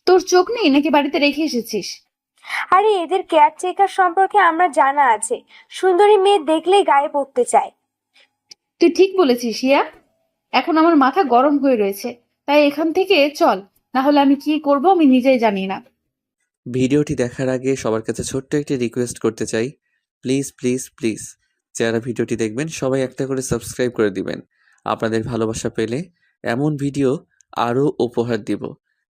তোর চোখ নেই নাকি বাড়িতে রেখে এসেছিস? আরে এদের কেয়ারটেকার সম্পর্কে আমরা জানা আছে, সুন্দরী মেয়ে দেখলেই গায়ে পড়তে চায়। তুই ঠিক বলেছিস ইয়া। এখন আমার মাথা গরম হয়ে রয়েছে, তাই এখান থেকে চল, না হলে আমি কি করব আমি নিজেই জানি না। ভিডিওটি দেখার আগে সবার কাছে ছোট্ট একটি রিকোয়েস্ট করতে চাই। প্লিজ প্লিজ প্লিজ, যারা ভিডিওটি দেখবেন সবাই একটা করে সাবস্ক্রাইব করে দিবেন। আপনাদের ভালোবাসা পেলে এমন ভিডিও আরও উপহার দিব।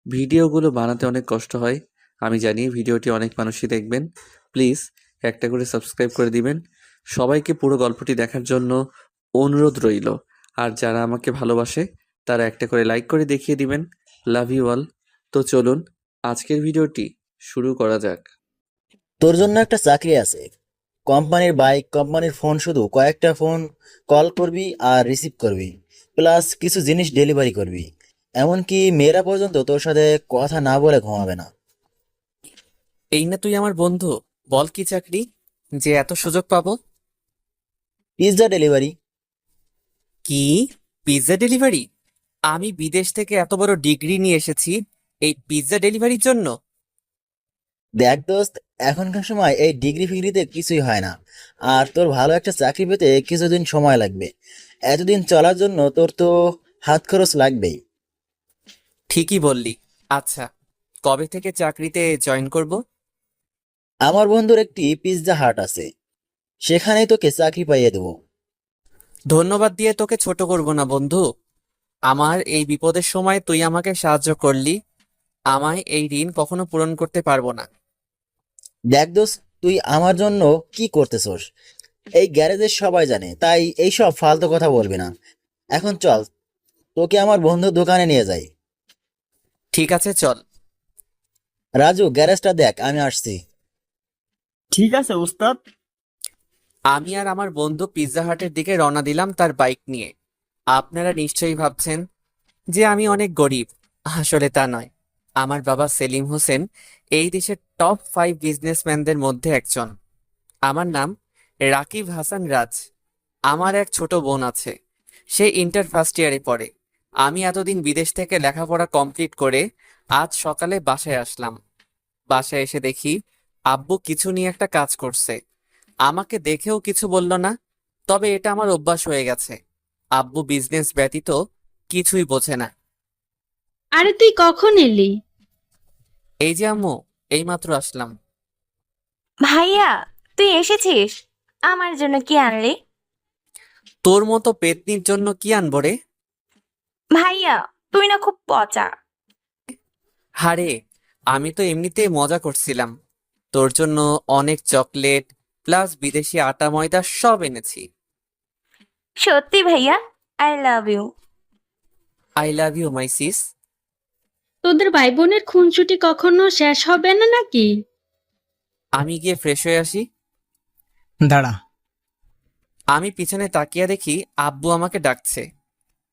ভিডিওগুলো বানাতে অনেক কষ্ট হয়, আমি জানি। ভিডিওটি অনেক মানুষই দেখবেন, প্লিজ একটা করে সাবস্ক্রাইব করে দিবেন। সবাইকে পুরো গল্পটি দেখার জন্য অনুরোধ রইল। আর যারা আমাকে ভালোবাসে তারা একটা করে লাইক করে দেখিয়ে দিবেন। Love you all. তো চলুন আজকের ভিডিওটি শুরু করা যাক। তোর জন্য একটা চাকরি আছে। কোম্পানির বাইক, কোম্পানির ফোন, শুধু কয়েকটা ফোন কল করবি আর রিসিভ করবি, প্লাস কিছু জিনিস ডেলিভারি করবি। এমনকি মেয়েরা পর্যন্ত তোর সাথে কথা না বলে ঘুমাবে না। এই না তুই আমার বন্ধু, বল কি চাকরি যে এত সুযোগ পাবো? Pizza delivery. কি? Pizza delivery? আমি বিদেশ থেকে এত বড় ডিগ্রি নিয়ে এসেছি এই পিৎজা ডেলিভারির জন্য? দেখ দোস্ত, এখনকার সময় এই ডিগ্রি ফিগ্রিতে কিছুই হয় না। আর তোর ভালো একটা চাকরি পেতে কিছুদিন সময় লাগবে। এতদিন চলার জন্য তোর তো হাত খরচ লাগবেই। ঠিকই বললি। আচ্ছা, কবে থেকে চাকরিতে জয়েন করব? আমার বন্ধুর একটি পিৎজা হাট আছে, সেখানেই তোকে চাকরি পাইয়ে দেবো। ধন্যবাদ দিয়ে তোকে ছোট করব না বন্ধু। আমার এই বিপদের সময় তুই আমাকে সাহায্য করলি, আমায় এই ঋণ কখনো পূরণ করতে পারবো না। দেখ দোস্ত, তুই আমার জন্য কি করতেছস এই গ্যারেজের সবাই জানে, তাই এইসব ফালতু কথা বলবি না। এখন চল, তোকে আমার বন্ধুর দোকানে নিয়ে যাই। ঠিক আছে, চল। রাজু, গ্যারেজটা দেখ, আমি আসছি। ঠিক আছে উস্তাদ। আমি আর আমার বন্ধু পিৎজা হাটের দিকে রওনা দিলাম তার বাইক নিয়ে। আপনারা নিশ্চয়ই ভাবছেন যে আমি অনেক গরিব। আসলে তা নয়। আমার বাবা সেলিম হোসেন এই দেশের টপ 5 বিজনেসম্যানদের মধ্যে একজন। আমার নাম রাকিব হাসান রাজ। আমার এক ছোট বোন আছে, সে ইন্টার ফার্স্ট ইয়ারে পড়ে। আমি এতদিন বিদেশ থেকে লেখাপড়া কমপ্লিট করে আজ সকালে বাসায় আসলাম। বাসায় এসে দেখি আব্বু কিছু নিয়ে একটা কাজ করছে। আমাকে দেখেও কিছু বলল না, তবে এটা আমার অভ্যাস হয়ে গেছে। আব্বু বিজনেস ব্যতীত কিছুই বোঝে না। আরে তুই কখন এলি? এই যে আম্মু, এইমাত্র আসলাম। ভাইয়া, তুই এসেছিস? আমার জন্য কি আনলি? তোর মতো পেতনির জন্য কি আনবো রে? ভাইয়া, তুই না খুব পচা। হারে, আমি তো এমনিতেই মজা করছিলাম। তোর জন্য অনেক চকলেট প্লাস বিদেশি আটা ময়দা সব এনেছি। সত্যি ভাইয়া, I love you. I love you my sis. তোদের ভাই বোনের খুনসুটি কখনো শেষ হবে না নাকি? আমি গিয়ে ফ্রেশ হয়ে আসি। দাঁড়া। আমি পিছনে তাকিয়ে দেখি আব্বু আমাকে ডাকছে।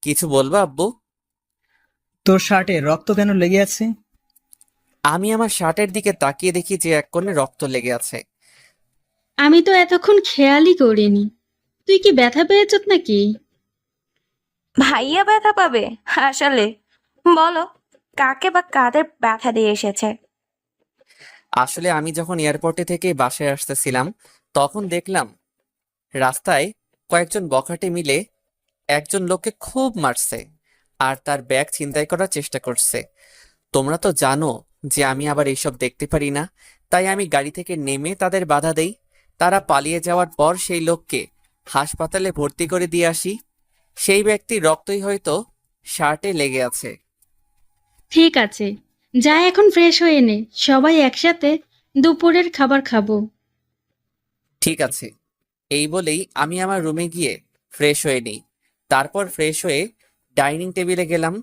কিছু বলবা আব্বু? তোর শার্টে রক্ত কেন লেগে আছে? আমি আমার শার্টের দিকে তাকিয়ে দেখি যে এক কোণে রক্ত লেগে আছে। আমি তো এতক্ষণ খেয়ালই করিনি। তুই কি ব্যথা পেয়েছ নাকি? ভাইয়া ব্যথা পাবে? আসলে বলো, কাকে বা কাদের ব্যথা দিয়ে এসেছে? আসলে আমি যখন এয়ারপোর্টে থেকে বাসায় আসতেছিলাম তখন দেখলাম রাস্তায় কয়েকজন বখাটে মিলে একজন লোককে খুব মারছে আর তার ব্যাগ ছিনতাই করার চেষ্টা করছে। তোমরা তো জানো যে আমি আবার এইসব দেখতে পারি না, তাই আমি গাড়ি থেকে নেমে তাদের বাধা দেই। তারা পালিয়ে যাওয়ার পর সেই লোককে হাসপাতালে ভর্তি করে দিয়ে আসি। সেই ব্যক্তির রক্তই হয়তো শার্টে লেগে আছে। ঠিক আছে, যা এখন ফ্রেশ হয়ে নে, সবাই একসাথে দুপুরের খাবার খাবো। ঠিক আছে। এই বলেই আমি আমার রুমে গিয়ে ফ্রেশ হয়ে নিই। তারপর ফ্রেশ হয়ে ডাইনিং টেবিলে গেলাম।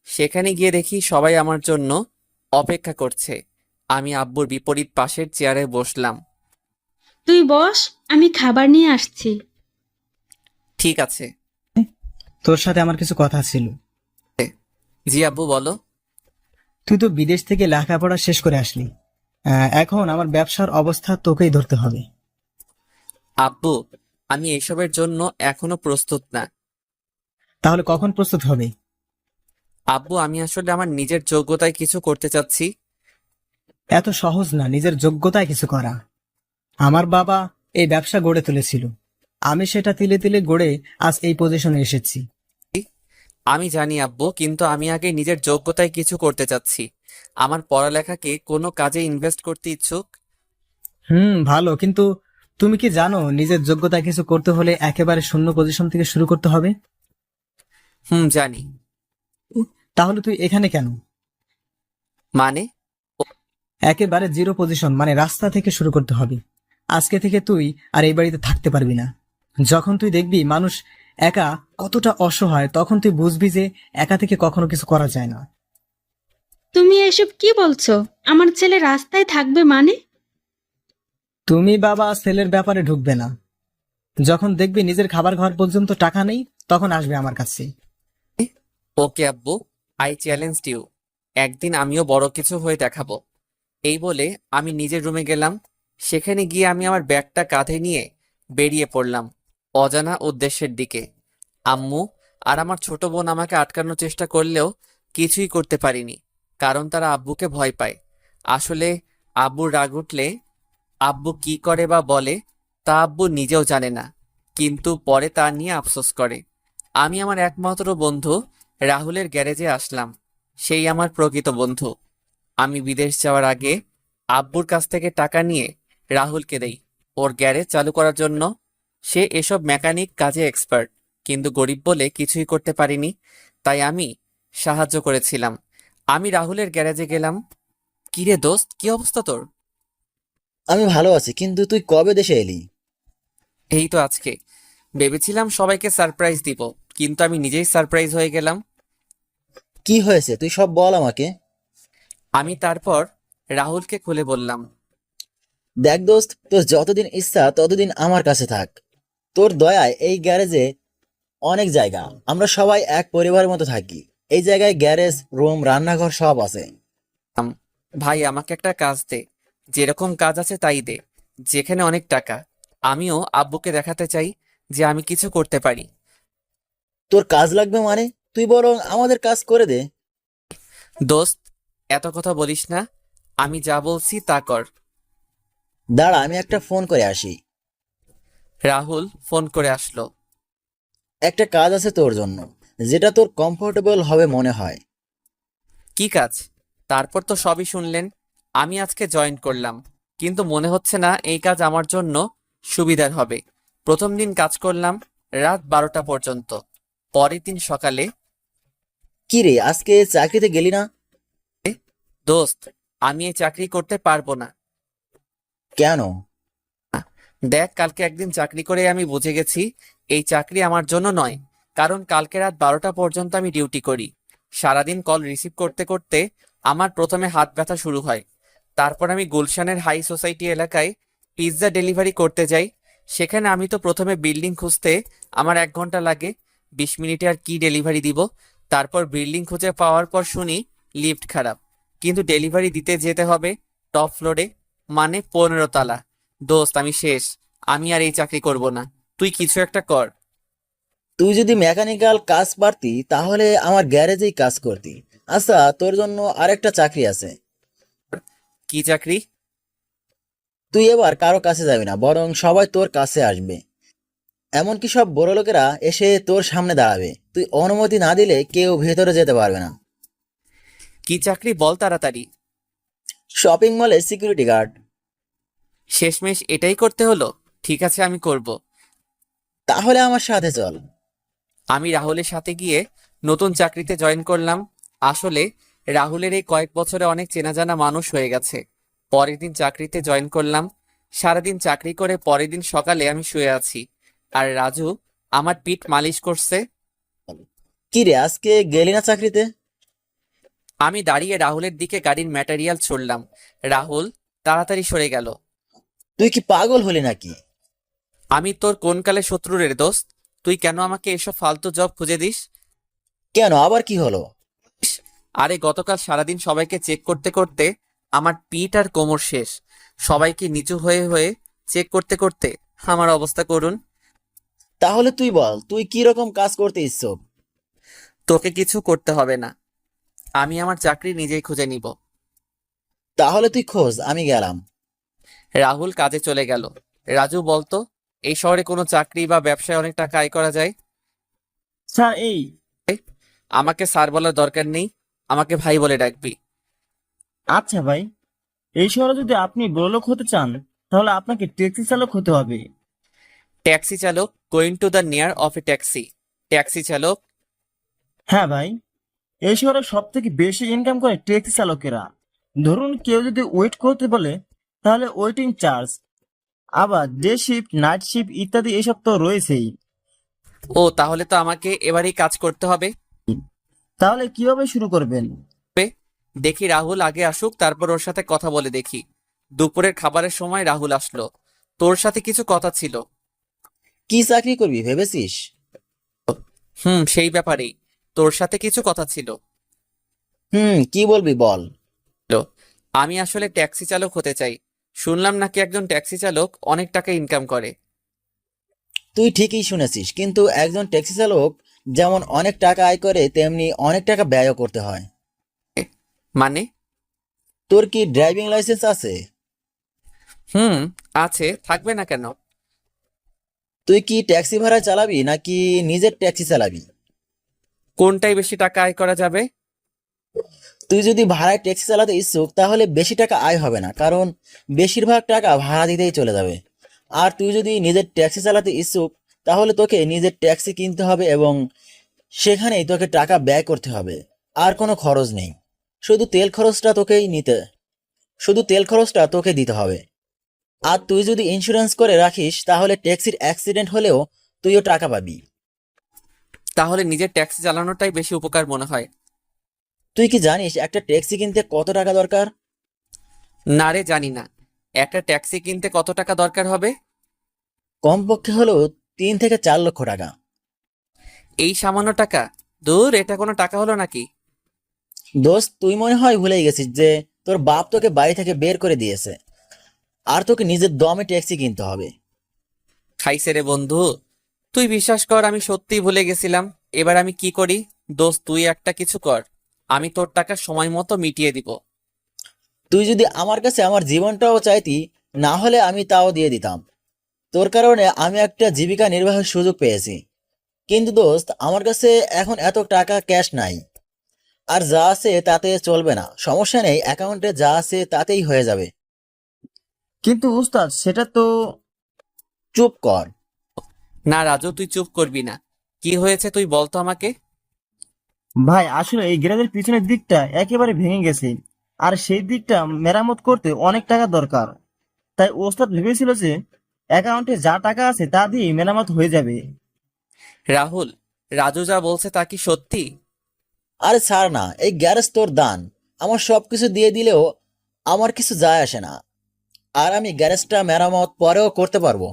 সেখানে গিয়ে দেখি সবাই আমার জন্য অপেক্ষা করছে। আমি আব্বুর বিপরীত পাশের চেয়ারে বসলাম। তুই বস, আমি খাবার নিয়ে আসছি। ঠিক আছে। তোর সাথে আমার কিছু কথা ছিল। জি আব্বু, বলো। তুই তো বিদেশ থেকে লেখাপড়া শেষ করে আসলি। এখন আমার ব্যবসার অবস্থা তোকেই ধরতে হবে। আব্বু, আমি এসবের জন্য এখনো প্রস্তুত না। তাহলে কখন প্রস্তুত হবে? আব্বু, আমি আসলে আমার নিজের যোগ্যতায় কিছু করতে চাচ্ছি। এত সহজ না নিজের যোগ্যতায় কিছু করা। আমার বাবা এই ব্যবসা গড়ে তুলেছিল, আমি সেটা তিলে তিলে গড়ে আজ এই পজিশনে এসেছি। আমি জানি আব্বু, কিন্তু আমি আগে নিজের যোগ্যতায় কিছু করতে চাচ্ছি। আমার পড়ালেখাকে কোনো কাজে ইনভেস্ট করতে ইচ্ছুক। ভালো, কিন্তু তুমি কি জানো নিজের যোগ্যতায় কিছু করতে হলে একেবারে শূন্য পজিশন থেকে শুরু করতে হবে? জানি। তাহলে তুই এখানে কেন? মানে? একেবারে জিরো পজিশন, মানে রাস্তা থেকে শুরু করতে হবে। আজকে থেকে তুই আর এই বাড়িতে থাকতে পারবি না। যখন তুই দেখবি মানুষ একা কতটা অসহায়, তখন তুই বুঝবি যে একা থেকে কখনো কিছু করা যায় না। তুমি এসব কি বলছো? আমার ছেলে রাস্তায় থাকবে মানে? তুমি বাবা ছেলের ব্যাপারে ঢুকবে না। যখন দেখবি নিজের খাবার খাওয়ার পর্যন্ত টাকা নেই, তখন আসবে আমার কাছে। ওকে আব্বু, আই চ্যালেঞ্জ ইউ। একদিন আমিও বড় কিছু হয়ে দেখাবো। এই বলে আমি নিজের রুমে গেলাম। সেখানে গিয়ে আমি আমার ব্যাগটা কাঁধে নিয়ে বেরিয়ে পড়লাম অজানা উদ্দেশ্যের দিকে। আম্মু আর আমার ছোট বোন আমাকে আটকানোর চেষ্টা করলেও কিছুই করতে পারিনি, কারণ তারা আব্বুকে ভয় পায়। আসলে আব্বুর রাগ উঠলে আব্বু কি করে বা বলে তা আব্বু নিজেও জানে না, কিন্তু পরে তা নিয়ে আফসোস করে। আমি আমার একমাত্র বন্ধু রাহুলের গ্যারেজে আসলাম। সেই আমার প্রকৃত বন্ধু। আমি বিদেশ যাওয়ার আগে আব্বুর কাছ থেকে টাকা নিয়ে রাহুলকে দেই ওর গ্যারেজ চালু করার জন্য। সে এসব মেকানিক কাজে এক্সপার্ট, কিন্তু গরিব বলে কিছুই করতে পারিনি, তাই আমি সাহায্য করেছিলাম। আমি রাহুলের গ্যারেজে গেলাম। কিরে দোস্ত, কি অবস্থা তোর? আমি ভালো আছি, কিন্তু তুই কবে দেশে এলি? এই তো আজকে। ভেবেছিলাম সবাইকে সারপ্রাইজ দিব, কিন্তু আমি নিজেই সারপ্রাইজ হয়ে গেলাম। কি হয়েছে তুই সব বল আমাকে। আমি তারপর রাহুলকে খুলে বললাম। দেখ দোস্ত, তোর যতদিন ইচ্ছা ততদিন আমার কাছে থাক। তোর দয়ায় এই গ্যারেজে অনেক জায়গা, আমরা সবাই এক পরিবারের মতো থাকি। এই জায়গায় গ্যারেজ, রুম, রান্নাঘর সব আছে। ভাই আমাকে একটা কাজ দে, যেরকম কাজ আছে তাই দে, যেখানে অনেক টাকা। আমিও আব্বুকে দেখাতে চাই যে আমি কিছু করতে পারি। তোর কাজ লাগবে মানে? তুই বরং আমাদের কাজ করে দে। দোস্ত, এত কথা বলিস না, আমি যা বলছি তা কর। দাঁড়া, আমি একটা ফোন করে আসি। রাহুল ফোন করে আসলো। একটা কাজ আছে তোর জন্য, যেটা তোর কমফোর্টেবল হবে মনে হয়। কি কাজ? তারপর তো সবই শুনলেন। আমি আজকে জয়েন করলাম, কিন্তু মনে হচ্ছে না এই কাজ আমার জন্য সুবিধার হবে। প্রথম দিন কাজ করলাম রাত 12টা পর্যন্ত। পরের দিন সকালে। কি রে, আজকে চাকরিতে গেলি না? দোস্ত, আমি এই চাকরি করতে পারবো না। কেন? দেখ, কালকে একদিন চাকরি করে আমি বুঝে গেছি এই চাকরি আমার জন্য নয়। কারণ কালকে রাত 12টা পর্যন্ত আমি ডিউটি করি। সারাদিন কল রিসিভ করতে করতে আমার প্রথমে হাত ব্যথা শুরু হয়। তারপর আমি গুলশানের হাই সোসাইটি এলাকায় পিৎজা ডেলিভারি করতে যাই। সেখানে আমি তো প্রথমে বিল্ডিং খুঁজতে আমার 1 ঘন্টা লাগে। 20 মিনিটে আর কি ডেলিভারি দিব। তারপর বিল্ডিং খুঁজে পাওয়ার পর শুনি লিফট খারাপ, কিন্তু ডেলিভারি দিতে যেতে হবে টপ ফ্লোরে, মানে 15 তলা। দোস্ত, আমি শেষ। আমি আর এই চাকরি করব না। তুই কিছু একটা কর। তুই যদি মেকানিক্যাল কাজ পারতি তাহলে আমার গ্যারেজেই কাজ করতি। আচ্ছা, তোর জন্য আরেকটা চাকরি আছে। কি চাকরি? তুই এবার কারো কাছে যাবি না, বরং সবাই তোর কাছে আসবে। এমনকি সব বড় লোকেরা এসে তোর সামনে দাঁড়াবে। তুই অনুমতি না দিলে কেউ ভেতরে যেতে পারবে না। কি চাকরি বল তাড়াতাড়ি। শপিং মলে সিকিউরিটি গার্ড। শেষমেশ এটাই করতে হলো। ঠিক আছে, আমি করব। তাহলে আমার সাথে চল। আমি রাহুলের সাথে গিয়ে নতুন চাকরিতে জয়েন করলাম। আসলে রাহুলের এই কয়েক বছরে অনেক চেনা জানা মানুষ হয়ে গেছে। পরের দিন চাকরিতে জয়েন করলাম। সারাদিন চাকরি করে পরের দিন সকালে আমি শুয়ে আছি, আর রাজু আমার পিঠ মালিশ করছে। কি রে, আজকে গেলি না চাকরিতে? আমি দাঁড়িয়ে রাহুলের দিকে গাড়ির ম্যাটেরিয়াল ছুড়লাম। রাহুল তাড়াতাড়ি সরে গেল। তুই কি পাগল হলি নাকি? আমি তোর কোন কালে শত্রু রে দোস্ত? তুই কেন আমাকে এসব ফালতু জব খুঁজে দিস? কেন, আবার কি হলো? আরে গতকাল সারাদিন সবাইকে চেক করতে করতে আমার পিঠ আর কোমর শেষ। সবাইকে নিচু হয়ে হয়ে চেক করতে করতে আমার অবস্থা করুন। তাহলে তুই বল, তুই কি রকম কাজ করতে ইচ্ছুক? তোকে কিছু করতে হবে না, আমি আমার চাকরি নিজেই খুঁজে নিব। তাহলে তুই খোঁজ, আমি গেলাম। রাহুল কাজে চলে গেল। রাজু বলতো, এই শহরে কোনো চাকরি বা ব্যবসায় অনেক টাকা আয় করা যায়? স্যার এই আমাকে স্যার বলার দরকার নেই, আমাকে ভাই বলে ডাকবি। আচ্ছা ভাই, এই শহরে যদি আপনি বড়লোক হতে চান তাহলে আপনাকে ট্যাক্সি চালক হতে হবে। ট্যাক্সি চালক, going to the near of a taxi. Taxi চালক। হ্যাঁ ভাই, এই শহরে সব থেকে বেশি ইনকাম করে ট্যাক্সি চালকেরা। ধরুন কেউ যদি ওয়েট করতে বলে তাহলে ওয়েটিং চার্জ, আবার ডে শিফট, নাইট শিফট ইত্যাদি এসব তো রয়েছেই। ও, তাহলে তো আমাকে এবারেই কাজ করতে হবে। তাহলে কিভাবে শুরু করবেন? দেখি রাহুল আগে আসুক, তারপর ওর সাথে কথা বলে দেখি। দুপুরের খাবারের সময় রাহুল আসলো। তোর সাথে কিছু কথা ছিল। কি চাকরি করবি ভেবেছিস? সেই ব্যাপারেই তোর সাথে কিছু কথা ছিল। কি বলবি বল। আমি আসলে ট্যাক্সি চালক হতে চাই। শুনলাম নাকি একজন ট্যাক্সি চালক অনেক টাকা ইনকাম করে। তুই ঠিকই শুনেছিস, কিন্তু একজন ট্যাক্সি চালক যেমন অনেক টাকা আয় করে তেমনি অনেক টাকা ব্যয়ও করতে হয়। মানে? তোর কি ড্রাইভিং লাইসেন্স আছে? আছে, থাকবে না কেন? তুই কি ট্যাক্সি ভাড়া চালাবি নাকি নিজের ট্যাক্সি চালাবি? কোনটাই বেশি টাকা আয় করা যাবে? তুই যদি ভাড়ায় ট্যাক্সি চালাতে ইচ্ছুক তাহলে বেশি টাকা আয় হবে না, কারণ বেশিরভাগ টাকা ভাড়া দিতেই চলে যাবে। আর তুই যদি নিজের ট্যাক্সি চালাতে ইচ্ছুক তাহলে তোকে নিজের ট্যাক্সি কিনতে হবে এবং সেখানেই তোকে টাকা ব্যয় করতে হবে। আর কোনো খরচ নেই, শুধু তেল খরচটা তোকে দিতে হবে। আর তুই যদি ইন্স্যুরেন্স করে রাখিস তাহলে ট্যাক্সির অ্যাক্সিডেন্ট হলেও তুইও টাকা পাবি। তাহলে নিজের ট্যাক্সি চালানোটাই বেশি উপকার মনে হয়। তুই কি জানিস একটা ট্যাক্সি কিনতে কত টাকা দরকার? না রে, জানি না। একটা ট্যাক্সি কিনতে কত টাকা দরকার হবে? কমপক্ষে হলেও 3 থেকে 4 লক্ষ টাকা। এই সামান্য টাকা? দূর, এটা কোনো টাকা হলো নাকি? দোস্ত, তুই মনে হয় ভুলেই গেছিস যে তোর বাপ তোকে বাড়ি থেকে বের করে দিয়েছে, আর তোকে নিজের দমে ট্যাক্সি কিনতে হবে। খাইছে রে বন্ধু। তুই বিশ্বাস কর, আমি সত্যিই ভুলে গেছিলাম। এবার আমি কি করি? দোস্ত, তুই একটা কিছু কর, আমি তোর টাকা সময় মতো মিটিয়ে দিব। তুই যদি আমার কাছে আমার জীবনটাও চাইতি, না হলে আমি তাও দিয়ে দিতাম। তোর কারণে আমি একটা জীবিকা নির্বাহের সুযোগ পেয়েছি। কিন্তু দোস্ত, আমার কাছে এখন এত টাকা ক্যাশ নাই, আর যা আছে তাতে চলবে না। সমস্যা নেই, অ্যাকাউন্টে যা আছে তাতেই হয়ে যাবে। কিন্তু উস্তাদ, সেটা তো। চুপ কর। না রাজু, তুই চুপ করবি না। কি হয়েছে তুই বল তো আমাকে। ভাই আসলে এই গ্যারেজের পিছনের দিকটা একেবারে ভেঙে গেছে, আর সেই দিকটা মেরামত করতে অনেক টাকা দরকার। তাই ওস্তাদ ভেবেছিল যে অ্যাকাউন্টে যা টাকা আছে তা দিয়ে মেরামত হয়ে যাবে। রাহুল, রাজু যা বলছে তা কি সত্যি? আরে ছাড় না, এই গ্যারেজ তোর দান। আমার সবকিছু দিয়ে দিলেও আমার কিছু যায় আসে না, আর আমি গ্যারেজটা মেরামত পরেও করতে পারবো।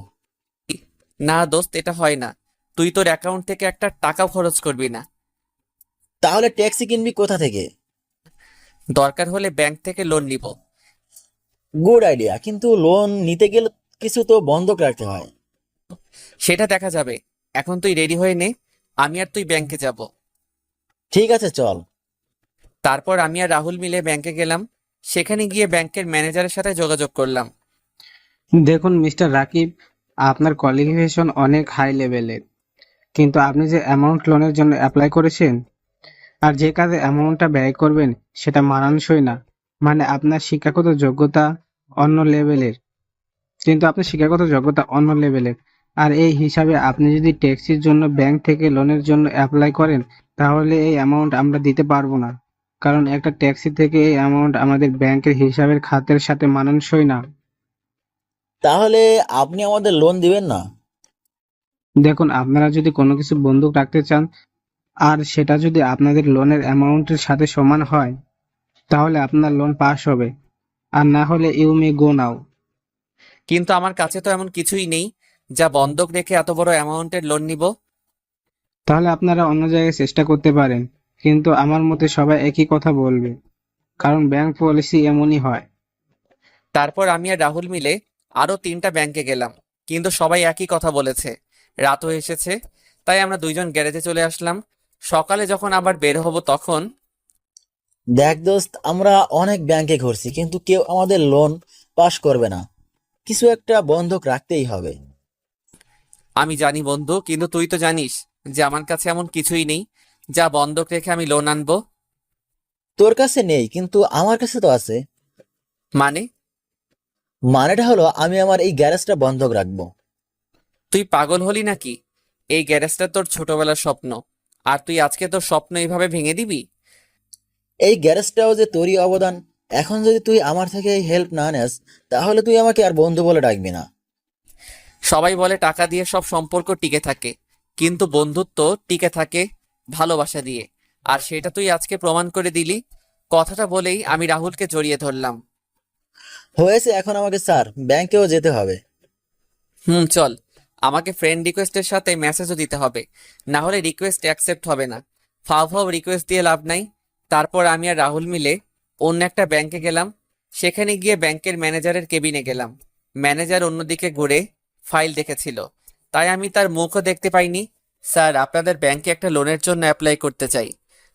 না দোস্ত, এটা হয় না। তুই তোর অ্যাকাউন্ট থেকে একটা টাকা খরচ করবি না। তাহলে ট্যাক্সি কিনবি কোথা থেকে? দরকার হলে ব্যাংক থেকে লোন নিব। গুড আইডিয়া, কিন্তু লোন নিতে গেলে কিছু তো বন্ধক রাখতে হয়। সেটা দেখা যাবে। এখন তুই রেডি হয়ে নে, আমি আর তুই ব্যাংকে যাব। ঠিক আছে, চল। তারপর আমি আর রাহুল মিলে ব্যাংকে গেলাম। সেখানে গিয়ে ব্যাংকের ম্যানেজারের সাথে যোগাযোগ করলাম। দেখুন মিস্টার রাকিব, আপনার কোয়ালিফিকেশন অনেক হাই লেভেলের, কিন্তু আপনি যে অ্যামাউন্ট লোনের জন্য অ্যাপ্লাই করেছেন আর যে কাজে অ্যামাউন্টটা ব্যয় করবেন সেটা মানানসই না। মানে আপনার শিক্ষাগত যোগ্যতা অন্য লেভেলের, আর এই হিসাবে আপনি যদি ট্যাক্সির জন্য ব্যাংক থেকে লোনের জন্য অ্যাপ্লাই করেন তাহলে এই অ্যামাউন্ট আমরা দিতে পারবো না, কারণ একটা ট্যাক্সি থেকে এই অ্যামাউন্ট আমাদের ব্যাংকের হিসাবের খাতের সাথে মানানসই না। তাহলে আপনি আমাদের লোন দিবেন না? দেখুন, আপনারা যদি কোনো কিছু বন্ধক রাখতে চান আর সেটা যদি আপনাদের লোনের অ্যামাউন্টের সাথে সমান হয় তাহলে আপনার লোন পাস হবে, আর না হলে ইউ মে গো নাও। কিন্তু আমার কাছে তো এমন কিছুই নেই যা বন্ধক রেখে এত বড় অ্যামাউন্টের লোন নিব। তাহলে আপনারা অন্য জায়গায় চেষ্টা করতে পারেন, কিন্তু আমার মতে সবাই একই কথা বলবে, কারণ ব্যাংক পলিসি এমনই হয়। তারপর আমি আর রাহুল মিলে আরো 3টা ব্যাংকে গেলাম, কিন্তু সবাই একই কথা বলেছে। রাত হয়ে এসেছে, তাই আমরা দুইজন গ্যারেজে চলে আসলাম। সকালে যখন আবার বের হব তখন দেখ দোস্ত, আমরা অনেক ব্যাংকে ঘুরছি কিন্তু কেউ আমাদের লোন পাস করবে না। কিছু একটা বন্ধক রাখতেই হবে। আমি জানি বন্ধু, কিন্তু তুই তো জানিস যে আমার কাছে এমন কিছুই নেই যা বন্ধক রেখে আমি লোন আনবো। তোর কাছে নেই কিন্তু আমার কাছে তো আছে। মানে? মানেটা হলো আমি আমার এই গ্যারেজটা বন্ধক রাখবো। তুই পাগল হলি নাকি? এই গ্যারেজটা তোর ছোটবেলার স্বপ্ন, আর তুই আজকে তোর স্বপ্ন এইভাবে ভেঙে দিবি? এই গ্যারেজটাও যে তোরই অবদান। এখন যদি তুই আমার থেকে এই হেল্প না নেস তাহলে তুই আমাকে আর বন্ধু বলে ডাকবি না। সবাই বলে টাকা দিয়ে সব সম্পর্ক টিকে থাকে, কিন্তু বন্ধুত্ব টিকে থাকে ভালোবাসা দিয়ে। আর সেটা তুই আজকে প্রমাণ করে দিলি। কথাটা বলেই আমি রাহুলকে জড়িয়ে ধরলাম। হয়েছে, এখন আমাকে স্যার ব্যাংকেও যেতে হবে। চল। আমাকে ফ্রেন্ড রিকোয়েস্টের সাথে মেসেজও দিতে হবে, না হলে রিকোয়েস্ট অ্যাকসেপ্ট হবে না। ফাও ফাও রিকোয়েস্ট দিয়ে লাভ নাই। তারপর আমি আর রাহুল মিলে অন্য একটা ব্যাংকে গেলাম। সেখানে গিয়ে ব্যাংকের ম্যানেজারের কেবিনে গেলাম। ম্যানেজার অন্যদিকে ঘুরে ফাইল দেখেছিল, তাই আমি তার মুখও দেখতে পাইনি। স্যার, আপনাদের ব্যাংকে একটা লোনের জন্য অ্যাপ্লাই করতে চাই।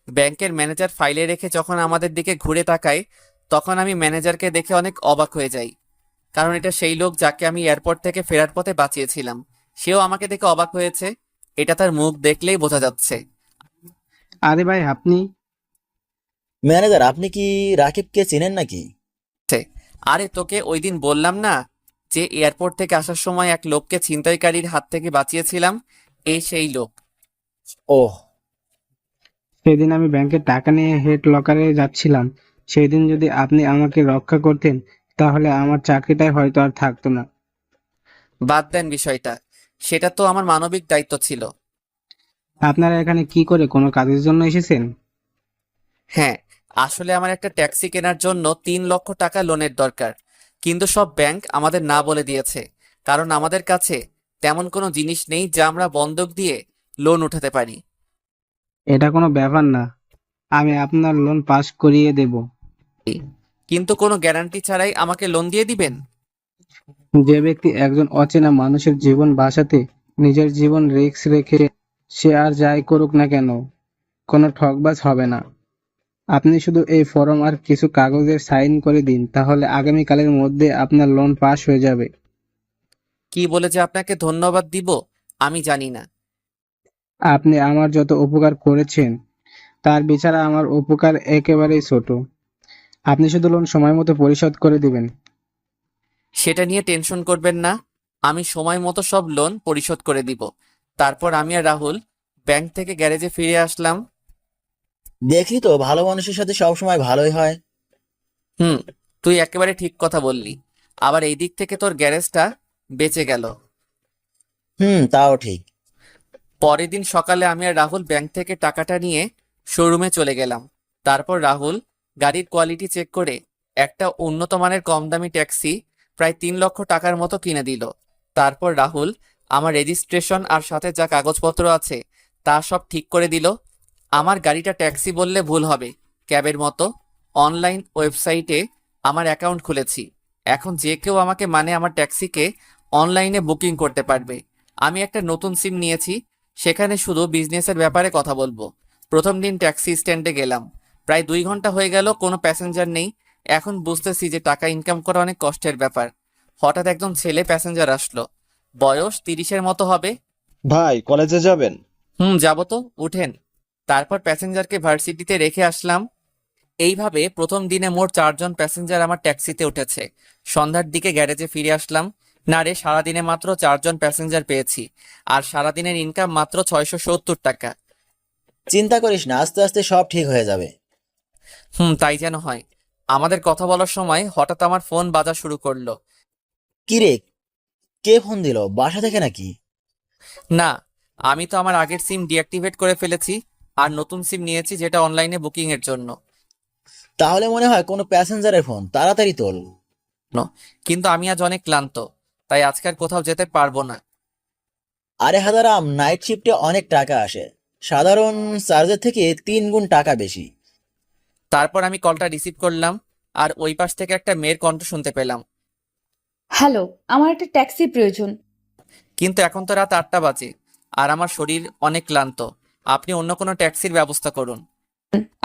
ব্যাংকের ম্যানেজার ফাইলে রেখে যখন আমাদের দিকে ঘুরে তাকায়, তখন আমি ম্যানেজারকে দেখে অনেক অবাক হয়ে যাই। কারণ এটা সেই লোক যাকে আমি এয়ারপোর্ট থেকে ফেরার পথে বাঁচিয়েছিলাম। সেও আমাকে দেখে অবাক হয়েছে, এটা তার মুখ দেখলেই বোঝা যাচ্ছে। আরে ভাই, আপনি? ম্যানেজার, আপনি কি রাকিবকে চেনেন নাকি? আরে তোকে ওই দিন বললাম না যে এয়ারপোর্ট থেকে আসার সময় এক লোককে ছিনতাইকারীর হাত থেকে বাঁচিয়েছিলাম? এই সেই লোক। ওহ, সেদিন আমি ব্যাংকের টাকা নিয়ে হেড লকারে যাচ্ছিলাম। সেদিন যদি আপনি আমাকে রক্ষা করতেন তাহলে আমার চাকরিটাই হয়তো আর থাকতো না। বাদ দেন বিষয়টা, সেটা তো আমার মানবিক দায়িত্ব ছিল। আপনারা এখানে কি করে, কোনো কাজের জন্য এসেছেন? হ্যাঁ, আসলে আমার একটা ট্যাক্সি কেনার জন্য 3 লক্ষ টাকা লোনের দরকার, কিন্তু সব ব্যাংক আমাদের না বলে দিয়েছে, কারণ আমাদের কাছে তেমন কোনো জিনিস নেই যা আমরা বন্ধক দিয়ে লোন উঠাতে পারি। এটা কোনো ব্যাপার না, আমি আপনার লোন পাস করিয়ে দেব। কিন্তু কোনো গ্যারান্টি ছাড়াই আমাকে লোন দিয়ে দিবেন? যে ব্যক্তি একজন অচেনা মানুষের জীবন বাঁচাতে নিজের জীবন রিস্ক রেখে, সে আর যাই করুক না কেন, কোনো ঠকবাজ হবে না। আপনি শুধু এই ফর্ম আর কিছু কাগজের সাইন করে দিন, তাহলে আগামীকালের মধ্যে আপনার লোন পাস হয়ে যাবে। কি বলে যে আপনাকে ধন্যবাদ দিব আমি জানি না। আপনি আমার যত উপকার করেছেন তার বিচারে আমার উপকার একেবারেই ছোট। আপনি শুধু লোন সময় মতো পরিশোধ করে দিবেন। সেটা নিয়ে টেনশন করবেন না, আমি সময় মতো সব লোন পরিশোধ করে দিব। তারপর আমি আর রাহুল ব্যাংক থেকে গ্যারেজে ফিরে আসলাম। দেখলি তো, ভালো মানুষের সাথে সবসময় ভালোই হয়। হুম, তুই একেবারে ঠিক কথা বললি। আবার এই দিক থেকে তোর গ্যারেজটা বেঁচে গেল। তাও ঠিক। পরের দিন সকালে আমি আর রাহুল ব্যাংক থেকে টাকাটা নিয়ে শোরুমে চলে গেলাম। তারপর রাহুল গাড়ির কোয়ালিটি চেক করে একটা উন্নত মানের কম দামি ট্যাক্সি প্রায় 3 লক্ষ টাকার মতো কিনে দিল। তারপর রাহুল আমার রেজিস্ট্রেশন আর সাথে যা কাগজপত্র আছে তা সব ঠিক করে দিল। আমার গাড়িটা ট্যাক্সি বললে ভুল হবে, ক্যাবের মতো। অনলাইন ওয়েবসাইটে আমার অ্যাকাউন্ট খুলেছি। এখন যে কেউ আমাকে মানে আমার ট্যাক্সিকে অনলাইনে বুকিং করতে পারবে। আমি একটা নতুন সিম নিয়েছি, সেখানে শুধু বিজনেসের ব্যাপারে কথা বলবো। প্রথম দিন ট্যাক্সি স্ট্যান্ডে গেলাম, প্রায় 2 ঘন্টা হয়ে গেল, কোনো প্যাসেঞ্জার নেই। এখন বুঝতেছি যে টাকা ইনকাম করা অনেক কষ্টের ব্যাপার। হঠাৎ একজন ছেলে প্যাসেঞ্জার আসলো, বয়স 30-এর মতো হবে। ভাই, কলেজে যাবেন? যাবো তো, উঠেন। তারপর প্যাসেঞ্জারকে ভার্সিটিতে রেখে আসলাম। এইভাবে প্রথম দিনে মোট 4 জন প্যাসেঞ্জার আমার ট্যাক্সিতে উঠেছে। সন্ধ্যার দিকে গ্যারেজে ফিরে আসলাম। না রে, সারাদিনে মাত্র 4 জন প্যাসেঞ্জার পেয়েছি, আর সারাদিনের ইনকাম মাত্র 670 টাকা। চিন্তা করিস না, আস্তে আস্তে সব ঠিক হয়ে যাবে। তাই যেন হয়। আমাদের কথা বলার সময় হঠাৎ আমার ফোন বাজা শুরু করলো। কি রে, কে ফোন দিল? বাসা থেকে নাকি? না, আমি তো আমার আগের সিম ডিঅ্যাক্টিভেট করে ফেলেছি, আর নতুন সিম নিয়েছি যেটা অনলাইনে বুকিং এর জন্য। তাহলে মনে হয় কোনো প্যাসেঞ্জারের ফোন, তাড়াতাড়ি তোল। কিন্তু আমি আজ অনেক ক্লান্ত, তাই আজকে আর কোথাও যেতে পারবো না। আরে হাদারাম, নাইট শিফটে অনেক টাকা আসে, সাধারণ চার্জের থেকে 3 গুণ টাকা বেশি। তারপর আমি কলটা রিসিভ করলাম, আর ওই পাশ থেকে একটা মেয়ের কণ্ঠ শুনতে পেলাম। হ্যালো, আমার একটা ট্যাক্সি প্রয়োজন। কিন্তু এখন তো রাত 8টা বাজে, আর আমার শরীর অনেক ক্লান্ত। আপনি অন্য কোনো ট্যাক্সির ব্যবস্থা করুন।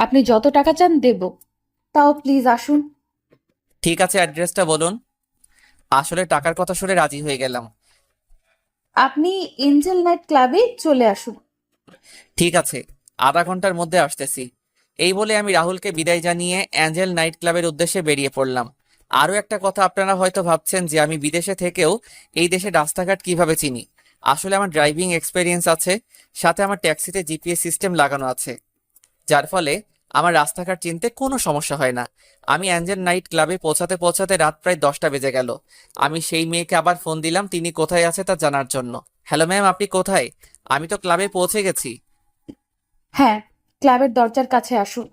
আপনি যত টাকা চান দেব, তাও প্লিজ আসুন। ঠিক আছে, অ্যাড্রেসটা বলুন। আসলে টাকার কথা শুনে রাজি হয়ে গেলাম। আপনি এঞ্জেল নাইট ক্লাবে চলে আসুন। ঠিক আছে, আধা ঘন্টার মধ্যে আসতেছি। এই বলে আমি রাহুলকে বিদায় জানিয়ে অ্যাঞ্জেল নাইট ক্লাবের উদ্দেশ্যে বেরিয়ে পড়লাম। আরও একটা কথা, আপনারা হয়তো ভাবছেন যে আমি বিদেশে থেকেও এই দেশের রাস্তাঘাট কিভাবে চিনি। আসলে আমার ড্রাইভিং এক্সপিরিয়েন্স আছে, সাথে আমার ট্যাক্সিতে জিপিএস সিস্টেম লাগানো আছে, যার ফলে আমার রাস্তাঘাট চিনতে কোনো সমস্যা হয় না। আমি অ্যাঞ্জেল নাইট ক্লাবে পৌঁছাতে পৌঁছাতে রাত প্রায় 10টা বেজে গেল। আমি সেই মেয়েকে আবার ফোন দিলাম তিনি কোথায় আছে তা জানার জন্য। হ্যালো ম্যাম, আপনি কোথায়? আমি তো ক্লাবে পৌঁছে গেছি। হ্যাঁ, ক্লাবের দরজার কাছে আসুন।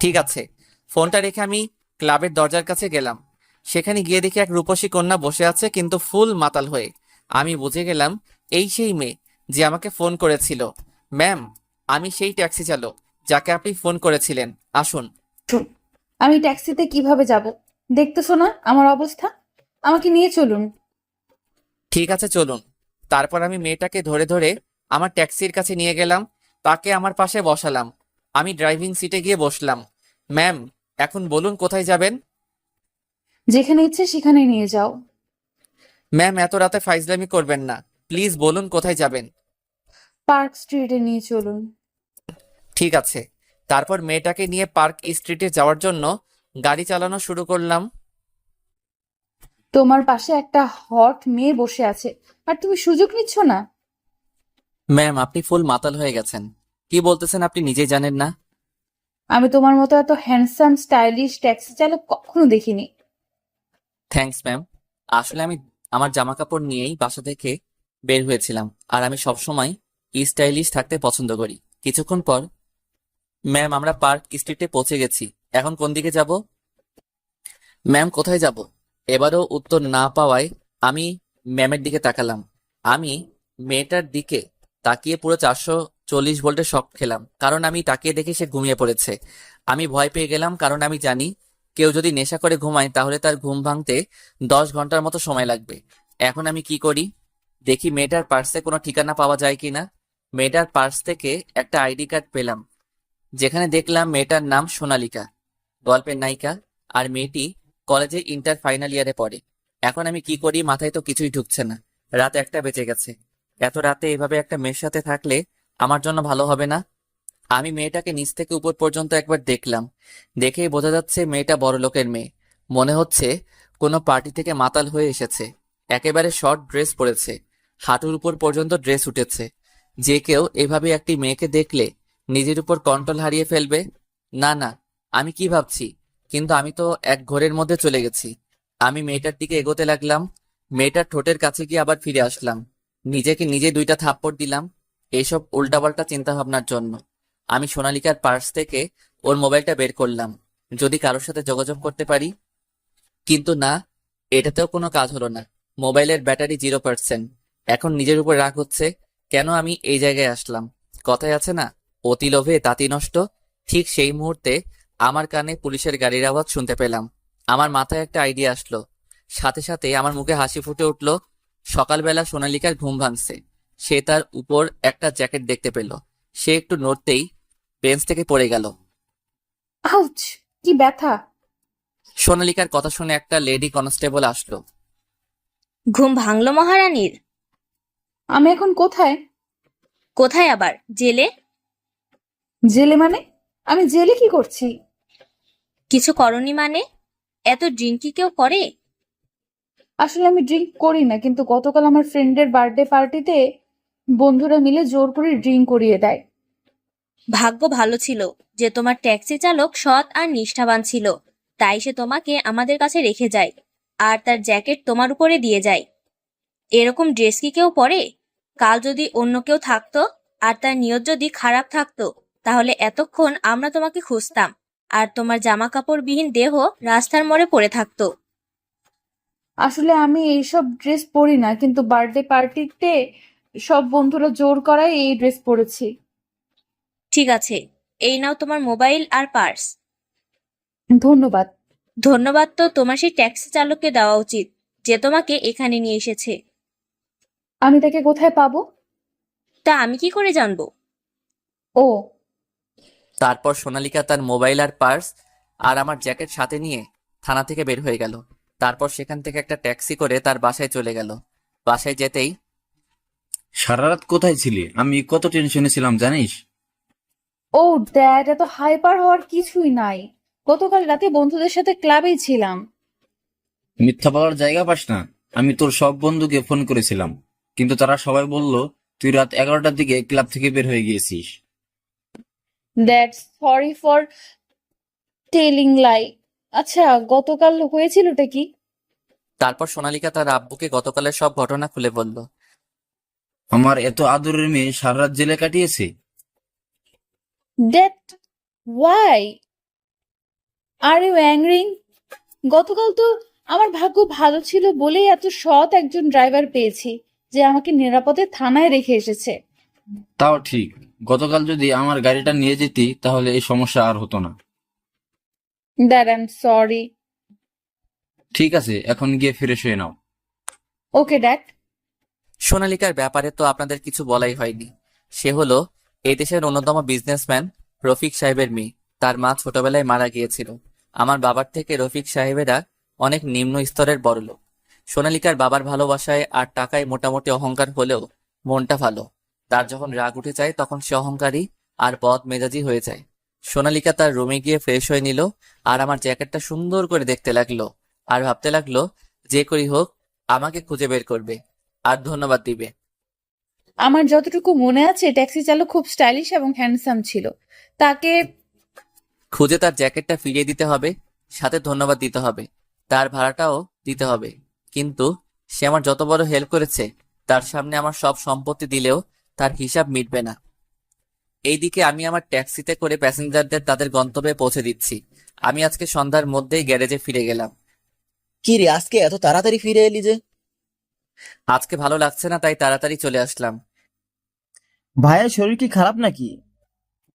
ঠিক আছে। ফোনটা রেখে আমি ক্লাবের দরজার কাছে গেলাম। সেখানে গিয়ে দেখি এক রূপসী কন্যা বসে আছে, কিন্তু ফুল মাতাল হয়ে। আমি বুঝে গেলাম এই সেই মেয়ে যে আমাকে ফোন করেছিল। ম্যাম, আমি সেই ট্যাক্সি চালক যাকে আপনি ফোন করেছিলেন। আসুন। আমি ট্যাক্সিতে কিভাবে যাব? দেখতেছো না আমার অবস্থা? আমাকে নিয়ে চলুন। ঠিক আছে, চলুন। তারপর আমি মেয়েটাকে ধরে ধরে আমার ট্যাক্সির কাছে নিয়ে গেলাম, তাকে আমার পাশে বসালাম। আমি ড্রাইভিং সিটে গিয়ে বসলাম। ম্যাম, এখন বলুন কোথায় যাবেন? যেখানে ইচ্ছে সেখানে নিয়ে যাও। ম্যাম, এত রাতে ফাইজলামি করবেন না, প্লিজ বলুন কোথায় যাবেন। পার্ক স্ট্রিটে নিয়ে চলুন। ঠিক আছে। তারপর মেয়েটাকে নিয়ে পার্ক স্ট্রিটে যাওয়ার জন্য গাড়ি চালানো শুরু করলাম। তোমার পাশে একটা হট মেয়ে বসে আছে, আর তুমি সুযোগ নিচ্ছ না। ম্যাম, আপনি ফুল মাতাল হয়ে গেছেন। কি বলতেছেন আপনি নিজেই জানেন না? আমি তোমার মতো এত হ্যান্ডসাম স্টাইলিশ ট্যাক্সি চালক কখনো দেখিনি। Thanks ma'am. আসলে আমি আমার জামা কাপড় নিয়েই বাসা থেকে বের হয়েছিলাম, আর আমি সবসময় স্টাইলিশ থাকতে পছন্দ করি। কিছুক্ষণ পর, ম্যাম, আমরা পার্ক স্ট্রিটে পৌঁছে গেছি। এখন কোন দিকে যাব? ম্যাম, কোথায় যাব? এবারও উত্তর না পাওয়ায় আমি ম্যামের দিকে তাকালাম। আমি মেয়েটার দিকে তাকিয়ে পুরো 440 ভোল্টের শক খেলাম, কারণ আমি তাকিয়ে দেখে সে ঘুমিয়ে পড়েছে। আমি ভয় পেয়ে গেলাম, কারণ আমি জানি কেউ যদি নেশা করে ঘুমায় তাহলে তার ঘুম ভাঙতে 10 ঘন্টার মতো সময় লাগবে। এখন আমি কি করি? দেখি মেয়েটার পার্সে কোনো ঠিকানা পাওয়া যায় কিনা। মেয়েটার পার্স থেকে একটা আইডি কার্ড পেলাম, যেখানে দেখলাম মেয়েটার নাম সোনালিকা, গল্পের নায়িকা। আর মেয়েটি কলেজে ইন্টার ফাইনাল ইয়ারে পড়ে। এখন আমি কি করি, মাথায় তো কিছুই ঢুকছে না। রাত 1টা বেজে গেছে। এত রাতে এভাবে একটা মেয়ের সাথে থাকলে আমার জন্য ভালো হবে না। আমি মেয়েটাকে নিচ থেকে উপর পর্যন্ত একবার দেখলাম। দেখেই বোঝা যাচ্ছে মেয়েটা বড়লোকের মেয়ে। মনে হচ্ছে কোনো পার্টি থেকে মাতাল হয়ে এসেছে। একেবারে শর্ট ড্রেস পরেছে, হাঁটুর উপর পর্যন্ত ড্রেস উঠেছে। যে কেউ এভাবে একটি মেয়েকে দেখলে নিজের উপর কন্ট্রোল হারিয়ে ফেলবে। না না, আমি কি ভাবছি? কিন্তু আমি তো এক ঘোরের মধ্যে চলে গেছি। আমি মেয়েটার দিকে এগোতে লাগলাম। মেয়েটার ঠোঁটের কাছে গিয়ে আবার ফিরে আসলাম। নিজেকে নিজে 2টা থাপ্পড় দিলাম এইসব উল্টাপাল্টা চিন্তা ভাবনার জন্য। আমি সোনালিকার পার্স থেকে ওর মোবাইলটা বের করলাম, যদি কারোর সাথে যোগাযোগ করতে পারি। কিন্তু না, এটাতেও কোনো কাজ হলো না। মোবাইলের ব্যাটারি 0%। এখন নিজের উপর রাগ হচ্ছে, কেন আমি এই জায়গায় আসলাম। কথায় আছে না, অতি লোভে তাঁতি নষ্ট। ঠিক সেই মুহূর্তে আমার কানে পুলিশের গাড়ির আওয়াজ শুনতে পেলাম। আমার মাথায় একটা আইডিয়া আসলো, সাথে সাথে আমার মুখে হাসি ফুটে উঠল। সকালবেলা সোনালিকার ঘুম ভাঙছে। সে তার উপর একটা জ্যাকেট দেখতে পেল। সে একটু নড়তেই বেঞ্চ থেকে পড়ে গেল। আউচ! কি ব্যথা! সোনালিকার কথা শুনে একটা লেডি কনস্টেবল আসলো। ঘুম ভাঙলো মহারানীর? আমি এখন কোথায়? কোথায় আবার? জেলে? জেলে মানে? আমি জেলে কি করছি? কিছু করনি মানে? এত ড্রিঙ্ক কি কেউ করে? আসলে আমি ড্রিঙ্ক করি না, কিন্তু গতকাল আমার ফ্রেন্ডের বার্থডে পার্টিতে বন্ধুরা মিলে জোর করে ড্রিঙ্ক করিয়ে দেয়। ভাগ্য ভালো ছিল যে তোমার ট্যাক্সি চালক সৎ আর নিষ্ঠাবান ছিল, তাই সে তোমাকে আমাদের কাছে রেখে যায় আর তার জ্যাকেট তোমার উপরে দিয়ে যায়। এরকম ড্রেস কি কেউ পরে? কাল যদি অন্য কেউ থাকতো আর তার নিয়ত যদি খারাপ থাকতো, তাহলে এতক্ষণ আমরা তোমাকে খুঁজতাম আর তোমার জামা কাপড়বিহীন দেহ রাস্তার মোড়ে পড়ে থাকতো। আসলে আমি এইসব ড্রেস পরি না, কিন্তু বার্থডে পার্টিতে সব বন্ধুরা জোর করায় এই ড্রেস পরেছি। ঠিক আছে, এই নাও তোমার মোবাইল আর পার্স। ধন্যবাদ। ধন্যবাদ তো তোমার সেই ট্যাক্সি চালককে দেওয়া উচিত, যে তোমাকে এখানে নিয়ে এসেছে। আমি তাকে কোথায় পাবো? তা আমি কি করে জানবো? ও, তারপর সোনালিকা তার মোবাইল আর পার্স আর আমার জ্যাকেট সাথে নিয়ে থানা থেকে বের হয়ে গেল। তারপর সেখান থেকে একটা ট্যাক্সি করে তার বাসায় চলে গেল। বাসায় যেতেই সারা রাত কোথায় ছিলি? আমি কত টেনশনে ছিলাম জানিস? ও ড্যাড, এত হাইপার হওয়ার কিছুই নাই। গতকাল রাতে বন্ধুদের সাথে ক্লাবেই ছিলাম। মিথ্যা বলার জায়গা পাস না। আমি তোর সব বন্ধুকে ফোন করেছিলাম, কিন্তু তারা সবাই বলল তুই রাত 11টার দিকে ক্লাব থেকে বের হয়ে গিয়েছিস। Dad, sorry for telling lie. আচ্ছা, গতকাল হয়েছিলটা কি? তারপর সোনালিকা তার আব্বুকে গতকালের সব ঘটনা খুলে বলল। আমার এত আদরের মেয়ে সারা রাত জেলে কাটিয়েছে। Dad, why are you angry? গতকাল তো আমার ভাগ্য ভালো ছিল বলেই এত সৎ একজন ড্রাইভার পেয়েছি যে আমাকে নিরাপদে থানায় রেখে এসেছে। তাও ঠিক, গতকাল যদি আমার গাড়িটা নিয়ে যেতি তাহলে এই সমস্যা আর হতো না। Dad, I am sorry. ঠিক আছে, এখন গিয়ে ফ্রেশ হয়ে নাও। Okay dad. সোনালিকার ব্যাপারে তো আপনাদের কিছু বলাই হয়নি। সে হলো এই দেশের অন্যতম বিজনেসম্যান রফিক সাহেবের মেয়ে। তার মা ছোটবেলায় মারা গিয়েছিল। আমার বাবার থেকে রফিক সাহেবেরা অনেক নিম্ন স্তরের বড়লোক। সোনালিকার বাবার ভালোবাসায় আর টাকায় মোটামুটি অহংকার হলেও মনটা ভালো। তার যখন রাগ উঠে যায় তখন সে অহংকারী আর বদ মেজাজি হয়ে যায়। সোনালিকা তার রুমে গিয়ে ফ্রেশ হয়ে নিল আর আমার জ্যাকেটটা সুন্দর করে দেখতে লাগলো আর ভাবতে লাগলো যে করি হোক আমাকে খুঁজে বের করবে আর ধন্যবাদ দিবে। আমার যতটুকু মনে আছে ট্যাক্সি চালক খুব স্টাইলিশ এবং হ্যান্ডসাম ছিল। তাকে খুঁজে তার জ্যাকেটটা ফিরিয়ে দিতে হবে, সাথে ধন্যবাদ দিতে হবে, তার ভাড়াটাও দিতে হবে। কিন্তু সে আমার যত বড় হেল্প করেছে তার সামনে আমার সব সম্পত্তি দিলেও তার হিসাব মিটবে না। এইদিকে আমি আমার ট্যাক্সিতে করে প্যাসেঞ্জারদের তাদের গন্তব্যে পৌঁছে দিচ্ছি। আমি আজকে সন্ধ্যার মধ্যেই গ্যারেজে ফিরে গেলাম। কি রে, আজকে এত তাড়াতাড়ি ফিরে এলি যে? আজকে ভালো লাগছে না তাই তাড়াতাড়ি চলে আসলাম। ভাইয়ের শরীর কি খারাপ নাকি?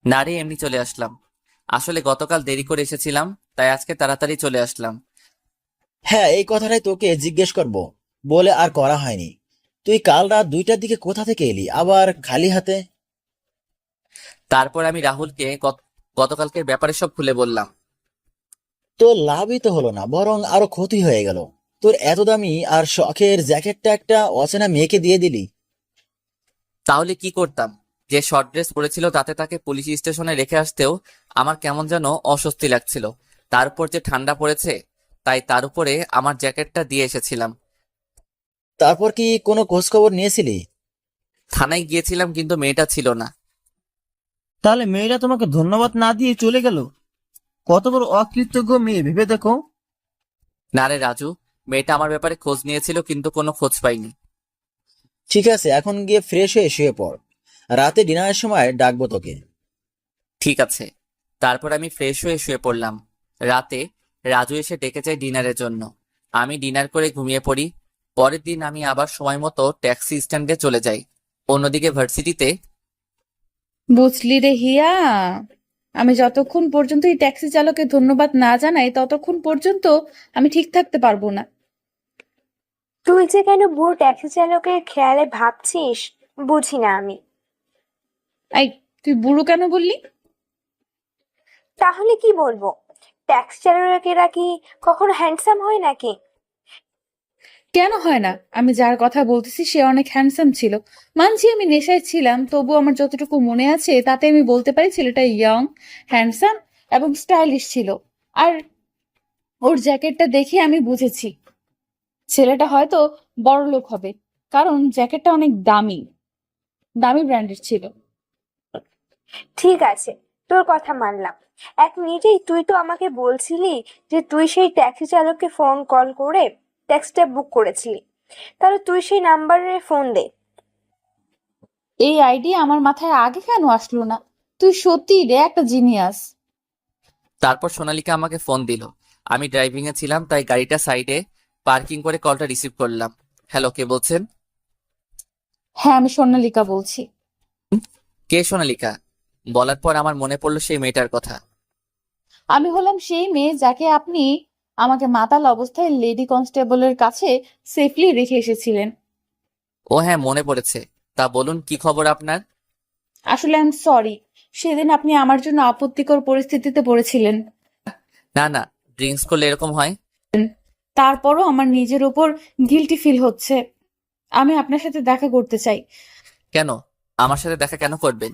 না রে, এমনি চলে আসলাম। আসলে গতকাল দেরি করে এসেছিলাম তাই আজকে তাড়াতাড়ি চলে আসলাম। হ্যাঁ, এই কথাটাই তোকে জিজ্ঞেস করব বলে আর করা হয়নি। তুই কাল রাত 2টার দিকে কোথা থেকে এলি, আবার খালি হাতে? তারপর আমি রাহুলকে গতকালকের ব্যাপারে সব খুলে বললাম। তোর লাভই তো হলো না, বরং আরো ক্ষতি হয়ে গেল। তোর এত দামি আর শখের জ্যাকেটটা একটা অচেনা মেয়েকে দিয়ে দিলি। তাহলে কি করতাম? যে শর্ট ড্রেস পরেছিল তাতে তাকে পুলিশ স্টেশনে রেখে আসতেও আমার কেমন যেন অস্বস্তি লাগছিল। তার উপর যে ঠান্ডা পড়েছে তাই তার উপরে আমার জ্যাকেটটা দিয়ে এসেছিলাম। তারপর কি কোনো খোঁজ খবর নিয়েছিলি? থানায় গিয়েছিলাম কিন্তু মেয়েটা ছিল না। তাহলে মেয়েরা তোমাকে ধন্যবাদ না দিয়ে চলে গেল? কত বড় অকৃতজ্ঞ মেয়ে ভেবে দেখো। না রে রাজু, মেয়েটা আমার ব্যাপারে খোঁজ নিয়েছিল কিন্তু কোনো খোঁজ পাইনি। ঠিক আছে, এখন গিয়ে ফ্রেশ হয়ে শুয়ে পড়। রাতে ডিনারের সময় ডাকবো তোকে। ঠিক আছে। তারপর আমি ফ্রেশ হয়ে শুয়ে পড়লাম। রাতে রাজু এসে ডেকে যায় ডিনারের জন্য। আমি ডিনার করে ঘুমিয়ে পড়ি। পরের দিন আমি আবার সময় মতো ট্যাক্সি স্ট্যান্ডে চলে যাই। অন্যদিকে ভার্সিটিতে বুঝলি রে হিয়া, আমি যতক্ষণ পর্যন্ত এই ট্যাক্সি চালকের ধন্যবাদ না জানাই ততক্ষণ পর্যন্ত আমি ঠিক থাকতে পারবো না। তুই যে কেন বুড়ো ট্যাক্সি চালকের খেয়ালে ভাবছিস বুঝি না আমি। এই, তুই বুড়ো কেন বললি? তাহলে কি বলবো? ট্যাক্সি চালকেরা কি কখনো হ্যান্ডসাম হয় নাকি? কেন হয় না? আমি যার কথা বলতেছি সে অনেক হ্যান্ডসাম ছিল। মানছি আমি নেশায় ছিলাম, তবু আমার যতটুকু মনে আছে তাতে আমি বলতে পারি ছেলেটা ইয়ং, হ্যান্ডসাম এবং স্টাইলিশ ছিল। আর ওর জ্যাকেটটা দেখে আমি বুঝেছি ছেলেটা হয়তো বড়লোক হবে, কারণ জ্যাকেটটা অনেক দামি দামি ব্র্যান্ডের ছিল। ঠিক আছে, তোর কথা মানলাম। 1 মিনিটেই তুই তো আমাকে বলছিলি যে তুই সেই ট্যাক্সি চালককে ফোন কল করে ট্যাক্সিটা বুক করেছিলি। তাহলে তুই সেই নাম্বারে ফোন দে। এই আইডিয়া আমার মাথায় আগে কেন আসলো না? তুই সত্যি রে একটা জিনিয়াস। তারপর সোনালিকা আমাকে ফোন দিল। আমি ড্রাইভিং এ ছিলাম তাই গাড়িটা সাইডে পার্কিং করে কলটা রিসিভ করলাম। হ্যালো, কে বলছেন? হ্যাঁ, আমি স্বর্ণালিকা বলছি। কে সোনালিকা? বলার পর আমার মনে পড়লো সেই মেয়েটার কথা। আমি হলাম সেই মেয়ে যাকে আপনি আমাকে মাতাল অবস্থায় লেডি কনস্টেবলের কাছে সেফলি রেখে এসেছিলেন। ও হ্যাঁ, মনে পড়েছে। তা বলুন, কি খবর আপনার? আসলে আই এম সরি, সেদিন আপনি আমার জন্য আপত্তিকর পরিস্থিতিতে পড়েছিলেন। না না, ড্রিঙ্কস করলে এরকম হয়। তারপরও আমার নিজের উপর গিল্টি ফিল হচ্ছে। আমি আপনার সাথে দেখা করতে চাই। কেন? আমার সাথে দেখা কেন করবেন?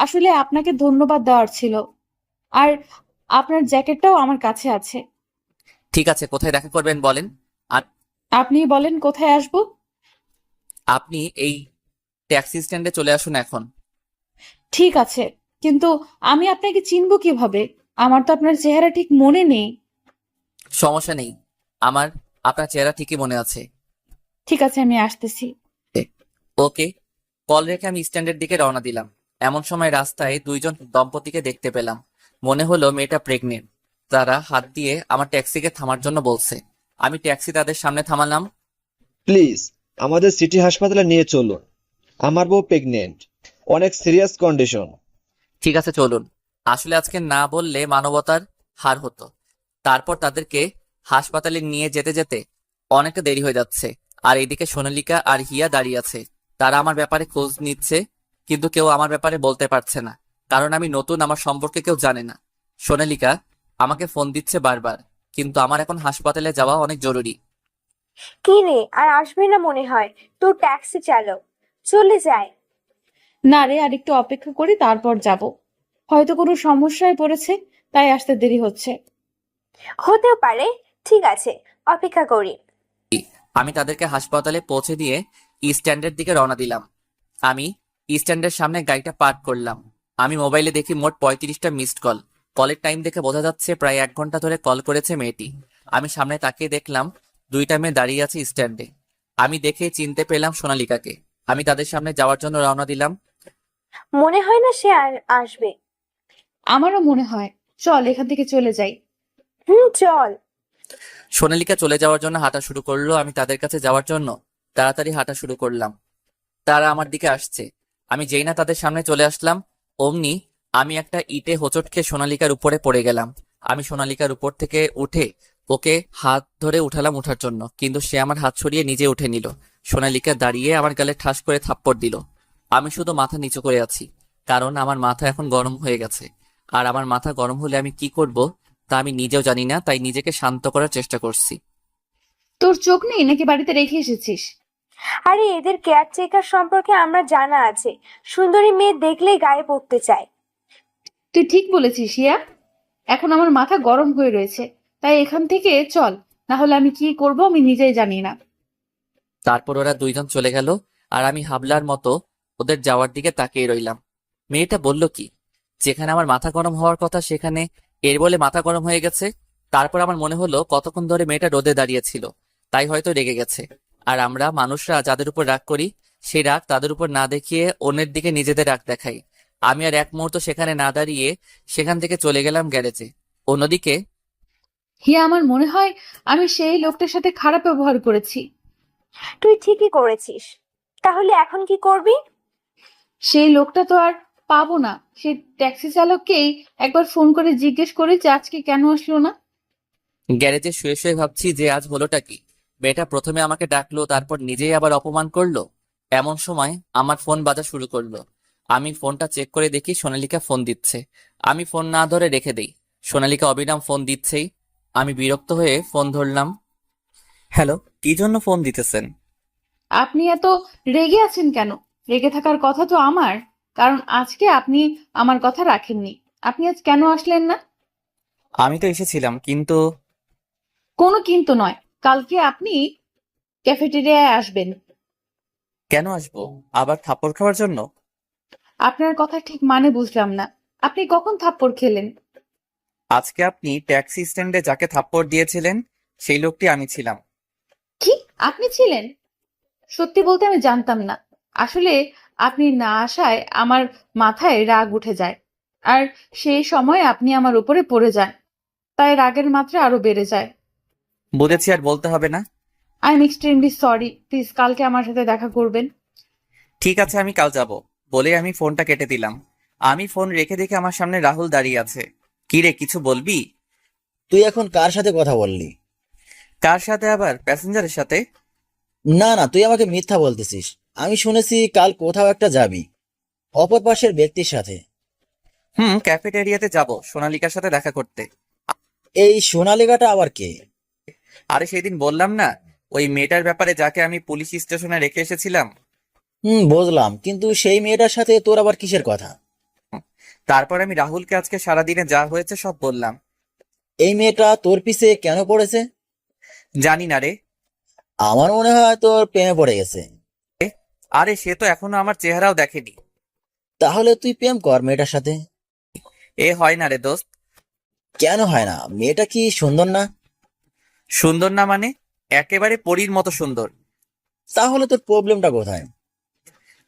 আসলে আপনাকে ধন্যবাদ দেওয়ার ছিল। আর আপনার জ্যাকেটটাও আমার কাছে আছে। ঠিক আছে, কোথায় দেখা করবেন বলেন। আর আপনি বলেন কোথায় আসবো? আপনি এই ট্যাক্সি স্ট্যান্ডে চলে আসুন এখন। ঠিক আছে, কিন্তু আমি আপনাকে চিনব কিভাবে? আমার তো আপনার চেহারা ঠিক মনে নেই। সমস্যা নেই, আমার আপনার চেহারা ঠিকই মনে আছে। ঠিক আছে, আমি আসতেছি। ওকে। কল রেখে আমি স্ট্যান্ডের দিকে রওনা দিলাম। এমন সময় রাস্তায় দুইজন দম্পতিকে দেখতে পেলাম। মনে হলো মেয়েটা প্রেগনেন্ট। তারা হাত দিয়ে আমার ট্যাক্সিকে থামার জন্য বলছে। আমি ট্যাক্সি তাদের সামনে থামালাম। প্লিজ আমাদের সিটি হাসপাতালে নিয়ে চলুন। আমার বউ প্রেগনেন্ট, অনেক সিরিয়াস কন্ডিশন। ঠিক আছে চলুন। আসলে আজকে না বললে মানবতার হার হতো। তারপর তাদেরকে হাসপাতালে নিয়ে যেতে যেতে অনেকটা দেরি হয়ে যাচ্ছে। আর এদিকে সোনালিকা আর হিয়া দাঁড়িয়ে আছে। তারা আমার ব্যাপারে খোঁজ নিচ্ছে, কিন্তু কেউ আমার ব্যাপারে বলতে পারছে না, কারণ আমি নতুন, আমার সম্পর্কে কেউ জানে না। সোনালিকা আমাকে ফোন দিচ্ছে বারবার, কিন্তু আমার এখন হাসপাতালে যাওয়া অনেক জরুরি। কি রে, আর আসবে না মনে হয়? তোর ট্যাক্সি চালক চলে যায়। না রে, আর একটু অপেক্ষা করি, তারপর যাব। হয়তো কোনো সমস্যায় পড়েছে, তাই আসতে দেরি হচ্ছে। হতেও পারে। ঠিক আছে, অপেক্ষা করি। আমি তাদেরকে হাসপাতালে পৌঁছে দিয়ে স্ট্যান্ডের দিকে রওনা দিলাম। আমি স্ট্যান্ডের সামনে গাড়িটা পার্ক করলাম। আমি মোবাইলে দেখি মোট 35টা মিসড কল। কলের টাইম দেখে বোঝা যাচ্ছে প্রায় 1 ঘন্টা ধরে কল করেছে মেয়েটি। আমি সামনে তাকিয়ে দেখলাম 2টা মেয়ে দাঁড়িয়ে আছে স্ট্যান্ডে। আমি দেখে চিনতে পেলাম সোনালিকাকে। আমি তাদের সামনে যাওয়ার জন্য রওনা দিলাম। মনে হয় না সে আর আসবে। আমারও মনে হয়। চল এখান থেকে চলে যাই। চল। সোনালিকা চলে যাওয়ার জন্য হাঁটা শুরু করলো। আমি তাদের কাছে যাওয়ার জন্য তাড়াতাড়ি হাঁটা শুরু করলাম। তারা আমার দিকে আসছে। আমি যেই না তাদের সামনে চলে আসলাম, অমনি আমি একটা ইটে হোঁচট খেয়ে সোনালিকার উপরে পড়ে গেলাম। আমি সোনালিকার উপর থেকে উঠে ওকে হাত ধরে উঠালাম ওঠার জন্য, কিন্তু সে আমার হাত সরিয়ে নিজে উঠে নিল। সোনালিকা দাঁড়িয়ে আমার গালে ঠাস করে থাপ্পড় দিল। আমি শুধু মাথা নিচু করে আছি, কারণ আমার মাথা এখন গরম হয়ে গেছে। আর আমার মাথা গরম হলে আমি কি করব তা আমি নিজেও জানি না, তাই নিজেকে শান্ত করার চেষ্টা করছি। তোর চোখ নেই নাকি বাড়িতে রেখে এসেছিস? আরে এদের কেয়ারটেকার সম্পর্কে আমরা জানা আছে, সুন্দরী মেয়ে দেখলেই গায়ে পড়তে চায়। তুই ঠিক বলেছিস ইয়া। এখন আমার মাথা গরম হয়ে রয়েছে, তাই এখান থেকে চল, না হলে আমি কি করব আমি নিজেই জানি না। তারপর ওরা দুইজন চলে গেল, আর আমি হাবলার মতো ওদের যাওয়ার দিকে তাকিয়ে রইলাম। মেয়েটা বলল কি, যেখানে আমার মাথা গরম হওয়ার কথা সেখানে এর বলে মাথা গরম হয়ে গেছে। তারপর আমার মনে হলো কতক্ষণ ধরে মেয়েটা রোদে দাঁড়িয়েছিল, তাই হয়তো রেগে গেছে। আর আমরা মানুষরা যাদের উপর রাগ করি, সেই রাগ তাদের উপর না দেখিয়ে অন্যের দিকে নিজেদের রাগ দেখাই। আমি আর এক মুহূর্ত সেখানে না দাঁড়িয়ে সেখান থেকে চলে গেলাম গ্যারেজে। অন্যদিকে হিয়া, আমার মনে হয় আমি সেই লোকটার সাথে খারাপ ব্যবহার করেছি। তুই ঠিকই করেছিস। তাহলে এখন কি করবি? সেই লোকটা তো আর পাবো না। সেই ট্যাক্সি চালককেই একবার ফোন করে জিজ্ঞেস করি যে আজকে কেন আসলো না। গ্যারেজে শুয়ে শুয়ে ভাবছি যে আজ হলোটা কি। মেয়েটা প্রথমে আমাকে ডাকলো, তারপর নিজেই আবার অপমান করলো। এমন সময় আমার ফোন বাজা শুরু করলো। আমি ফোনটা চেক করে দেখি সোনালিকা ফোন দিচ্ছে। আমি ফোন না ধরে রেখে দেই। সোনালিকা অবিরাম ফোন দিচ্ছেই। আমি বিরক্ত হয়ে ফোন ধরলাম। হ্যালো, কি জন্য ফোন দিতেছেন? আপনি এত রেগে আছেন কেন? রেগে থাকার কথা তো আমার, কারণ আজকে আপনি আমার কথা রাখেননি। আপনি আজ কেন আসলেন না? আমি তো এসেছিলাম, কিন্তু কোনো কিন্তু নয়। কালকে আপনি ক্যাফেটেরিয়ায় আসবেন। কেন আসবো? আবার থাপ্পড় খাওয়ার জন্য? আপনার কথা ঠিক মানে বুঝলাম না। আপনি কখন থাপ্পড় খেলেন? আজকে আপনি ট্যাক্সি স্ট্যান্ডে যাকে থাপ্পড় দিয়েছিলেন, সেই লোকটি আমি ছিলাম। কি? আপনি ছিলেন? সত্যি বলতে আমি জানতাম না। আসলে আপনি না আসায় আমার মাথায় রাগ উঠে যায়। আর সেই সময় আপনি আমার উপরে পড়ে যান, তাই রাগের মাত্রা আরো বেড়ে যায়। বুঝেছি, আর বলতে হবে না। I am extremely sorry. Please কালকে আমার সাথে দেখা করবেন। ঠিক আছে, আমি কাল যাব বলে আমি ফোনটা কেটে দিলাম। আমি ফোন রেখে দেখে আমার সামনে রাহুল দাঁড়িয়ে আছে। কি রে, কিছু বলবি? তুই এখন কার সাথে কথা বললি? কার সাথে আবার? প্যাসেঞ্জারের সাথে? না না, তুই আমাকে মিথ্যা বলতেছিস। আমি শুনেছি কাল কোথাও একটা যাবি, অপর পাশের ব্যক্তির সাথে। ক্যাফেটেরিয়াতে যাব সোনালিকার সাথে দেখা করতে। এই সোনালিকাটা আবার কে? আরে সেদিন বললাম না, ওই মেয়েটার ব্যাপারে যাকে আমি পুলিশ স্টেশনে রেখে এসেছিলাম। বুঝলাম, কিন্তু সেই মেয়েটার সাথে তোর আবার কিসের কথা? তারপর আমি রাহুলকে আজকে সারাদিনে যা হয়েছে সব বললাম। এই মেয়েটা তোর পিছে কেন পড়েছে? জানি না রে। আমার মনে হয় তোর প্রেমে পড়ে গেছে। আরে সে তো এখনো আমার চেহারাও দেখেনি। তাহলে তুই প্রেম কর মেয়েটার সাথে। এ হয় না রে দোস্ত। কেন হয় না? মেয়েটা কি সুন্দর না? সুন্দর না মানে? একেবারে পরীর মতো সুন্দর। তাহলে তোর প্রবলেমটা কোথায়?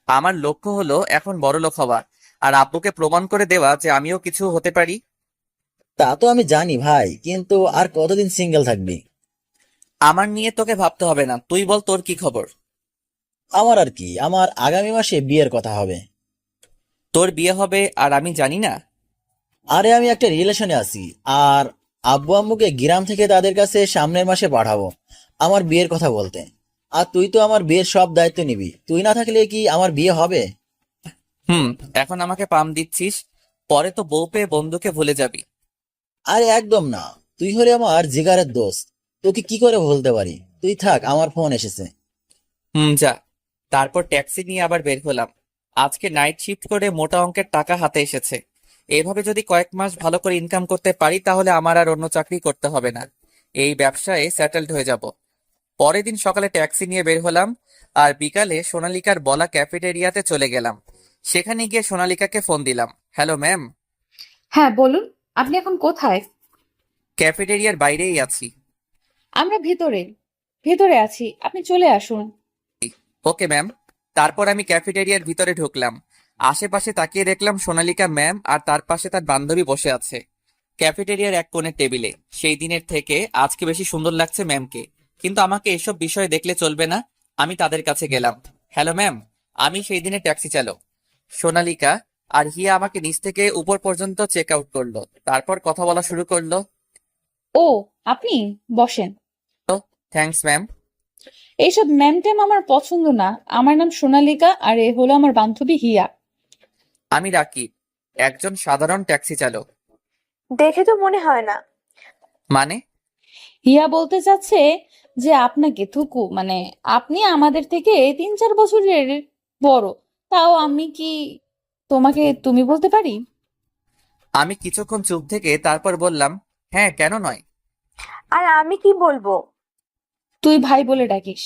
আমার লক্ষ্য হলো এখন বড়লোক হওয়া, আর আব্বুকে প্রমাণ করে দেওয়া যে আমিও কিছু হতে পারি। তা তো আমি জানি ভাই, কিন্তু আর কতদিন সিঙ্গেল থাকবি? আমার নিয়ে তোকে ভাবতে হবে না, তুই বল তোর কি খবর? আমার আর কি, আমার আগামী মাসে বিয়ের কথা হবে। তোর বিয়ে হবে আর আমি জানি না? আরে আমি একটা রিলেশনে আছি, আর আব্বু আম্মুকে গ্রাম থেকে তাদের কাছে সামনের মাসে পাঠাবো আমার বিয়ের কথা বলতে। আর তুই তো আমার বিয়ের সব দায়িত্ব নিবি, তুই না থাকলে কি আমার বিয়ে হবে? এখন আমাকে পাম দিচ্ছিস, পরে তো বউ পেয়ে বন্ধুকে ভুলে যাবি। আরে একদম না, তুই হলে আমার জিগারের দোস্ত, তোকে কি করে ভুলতে পারি? তুই থাক, আমার ফোন এসেছে। যা। তারপর ট্যাক্সি নিয়ে আবার বের হলাম। আজকে নাইট শিফট করে মোটা অঙ্কের টাকা হাতে এসেছে। এভাবে যদি কয়েক মাস ভালো করে ইনকাম করতে পারি তাহলে আমার আর অন্য চাকরি করতে হবে না, এই ব্যবসায় সেটেলড হয়ে যাব। পরের দিন সকালে ট্যাক্সি নিয়ে বের হলাম, আর বিকালে সোনালিকার বলা ক্যাফেটেরিয়াতে চলে গেলাম। সেখানে গিয়ে সোনালিকাকে ফোন দিলাম। Hello ma'am. হ্যাঁ বলুন, আপনি এখন কোথায়? ক্যাফেটেরিয়ার বাইরেই আছি। আমরা ভেতরে ভেতরে আছি, আপনি চলে আসুন। Okay ma'am. তারপর আমি ক্যাফেটেরিয়ার ভিতরে ঢুকলাম। আশেপাশে তাকিয়ে দেখলাম সোনালিকা ম্যাম আর তার পাশে তার বান্ধবী বসে আছে ক্যাফেটেরিয়ার এক কোণের টেবিলে। সেই দিনের থেকে আজকে বেশি সুন্দর লাগছে ম্যামকে, কিন্তু আমাকে এসব বিষয় দেখলে চলবে না। আমি তাদের কাছে গেলাম। হ্যালো ম্যাম, আমি সেই দিনের ট্যাক্সি চালক। সোনালিকা আর হিয়া আমাকে নিচ থেকে উপর পর্যন্ত চেক আউট করলো, তারপর কথা বলা শুরু করলো। ও, আপনি বসেন। Thanks ma'am. এইসব ম্যাম ট্যাম আমার পছন্দ না। আমার নাম সোনালিকা, আর এ হলো আমার বান্ধবী হিয়া। আমি রাকিব, একজন সাধারণ ট্যাক্সি চালক। দেখে তো মনে হয় না। মানে? হিয়া বলতে চাচ্ছে যে আপনাকে থুকু, মানে আপনি আমাদের থেকে 3-4 বছরের বড়। তাও আমি কি তোমাকে তুমি বলতে পারি? আমি কিছুক্ষণ চুপ থেকে তারপর বললাম, হ্যাঁ কেন নয়। আর আমি কি বলবো? তুই ভাই বলে ডাকিস।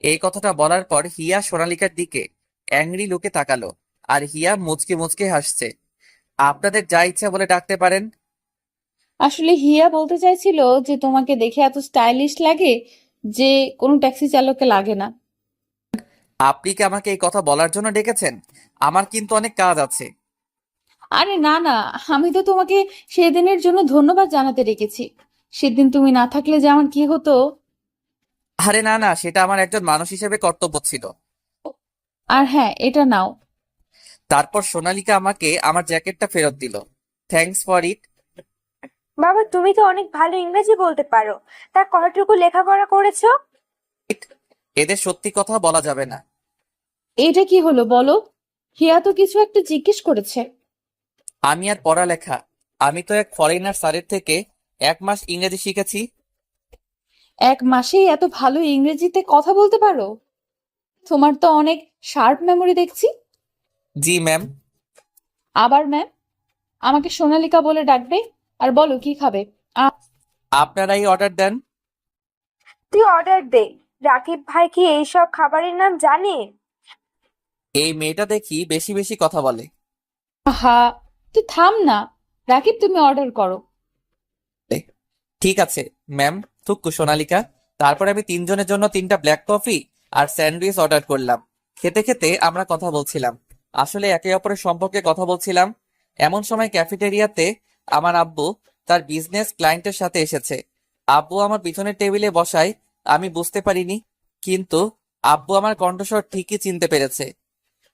এই কথাটা বলার পর হিয়া সোনালিকার দিকে অ্যাংরি লুকে তাকালো, আর হিয়া মুচকে মুচকে হাসছে। আপনাদের যা ইচ্ছা বলে ডাকতে পারেন। আসলে হিয়া বলতে চাইছিল যে তোমাকে দেখে এত স্টাইলিশ লাগে যে কোনো ট্যাক্সি চালককে লাগে না। আপনি কি আমাকে এই কথা বলার জন্য ডেকেছেন? আমার কিন্তু অনেক কাজ আছে। আরে না না, আমি তো তোমাকে সেদিনের জন্য ধন্যবাদ জানাতে রেখেছি। সেদিন তুমি না থাকলে যে আমার কি হতো। আরে না না, সেটা আমার একজন মানুষ হিসেবে কর্তব্য ছিল। আর হ্যাঁ, এটা নাও। তারপর সোনালিকা আমাকে আমার জ্যাকেটটা ফেরত দিল। Thanks for it. বাবা, তুমি তো অনেক ভালো ইংরেজি বলতে পারো, তা কতটুকু লেখাপড়া করেছো? এদের সত্যি কথা বলা যাবে না। এটা কি হলো বলো? হিয়া তো কিছু একটা জিজ্ঞেস করেছে। আমি আর পড়ালেখা, আমি তো এক ফরেনার স্যারের থেকে 1 মাস ইংরেজি শিখেছি। 1 মাসেই এত ভালো ইংরেজিতে কথা বলতে পারো? তোমার তো অনেক শার্প মেমোরি দেখছি। জি ম্যাম। আবার ম্যাম? আমাকে সোনালিকা বলে ডাকবে। আর বলো কি খাবে। আপনারাই অর্ডার দেন। তুই অর্ডার দে। রাকিব ভাই কি এইসব খাবারের নাম জানে? এই মেয়েটা দেখি বেশি বেশি কথা বলে। আহা, তুই থাম না। রাকিব, তুমি অর্ডার করো। ঠিক আছে ম্যাম। থুক্কু সোনালিকা। তারপর আমি 3 জনের জন্য 3টা ব্ল্যাক কফি আর স্যান্ডউইচ অর্ডার করলাম। খেতে খেতে আমরা কথা বলছিলাম, আসলে একে অপরের সম্পর্কে কথা বলছিলাম। এমন সময় ক্যাফেটেরিয়াতে আমার আব্বু তার বিজনেস ক্লায়েন্টের সাথে এসেছে। আব্বু আমার পিছনের টেবিলে বসায় আমি বুঝতে পারিনি, কিন্তু আব্বু আমার কণ্ঠস্বর ঠিকই চিনতে পেরেছে।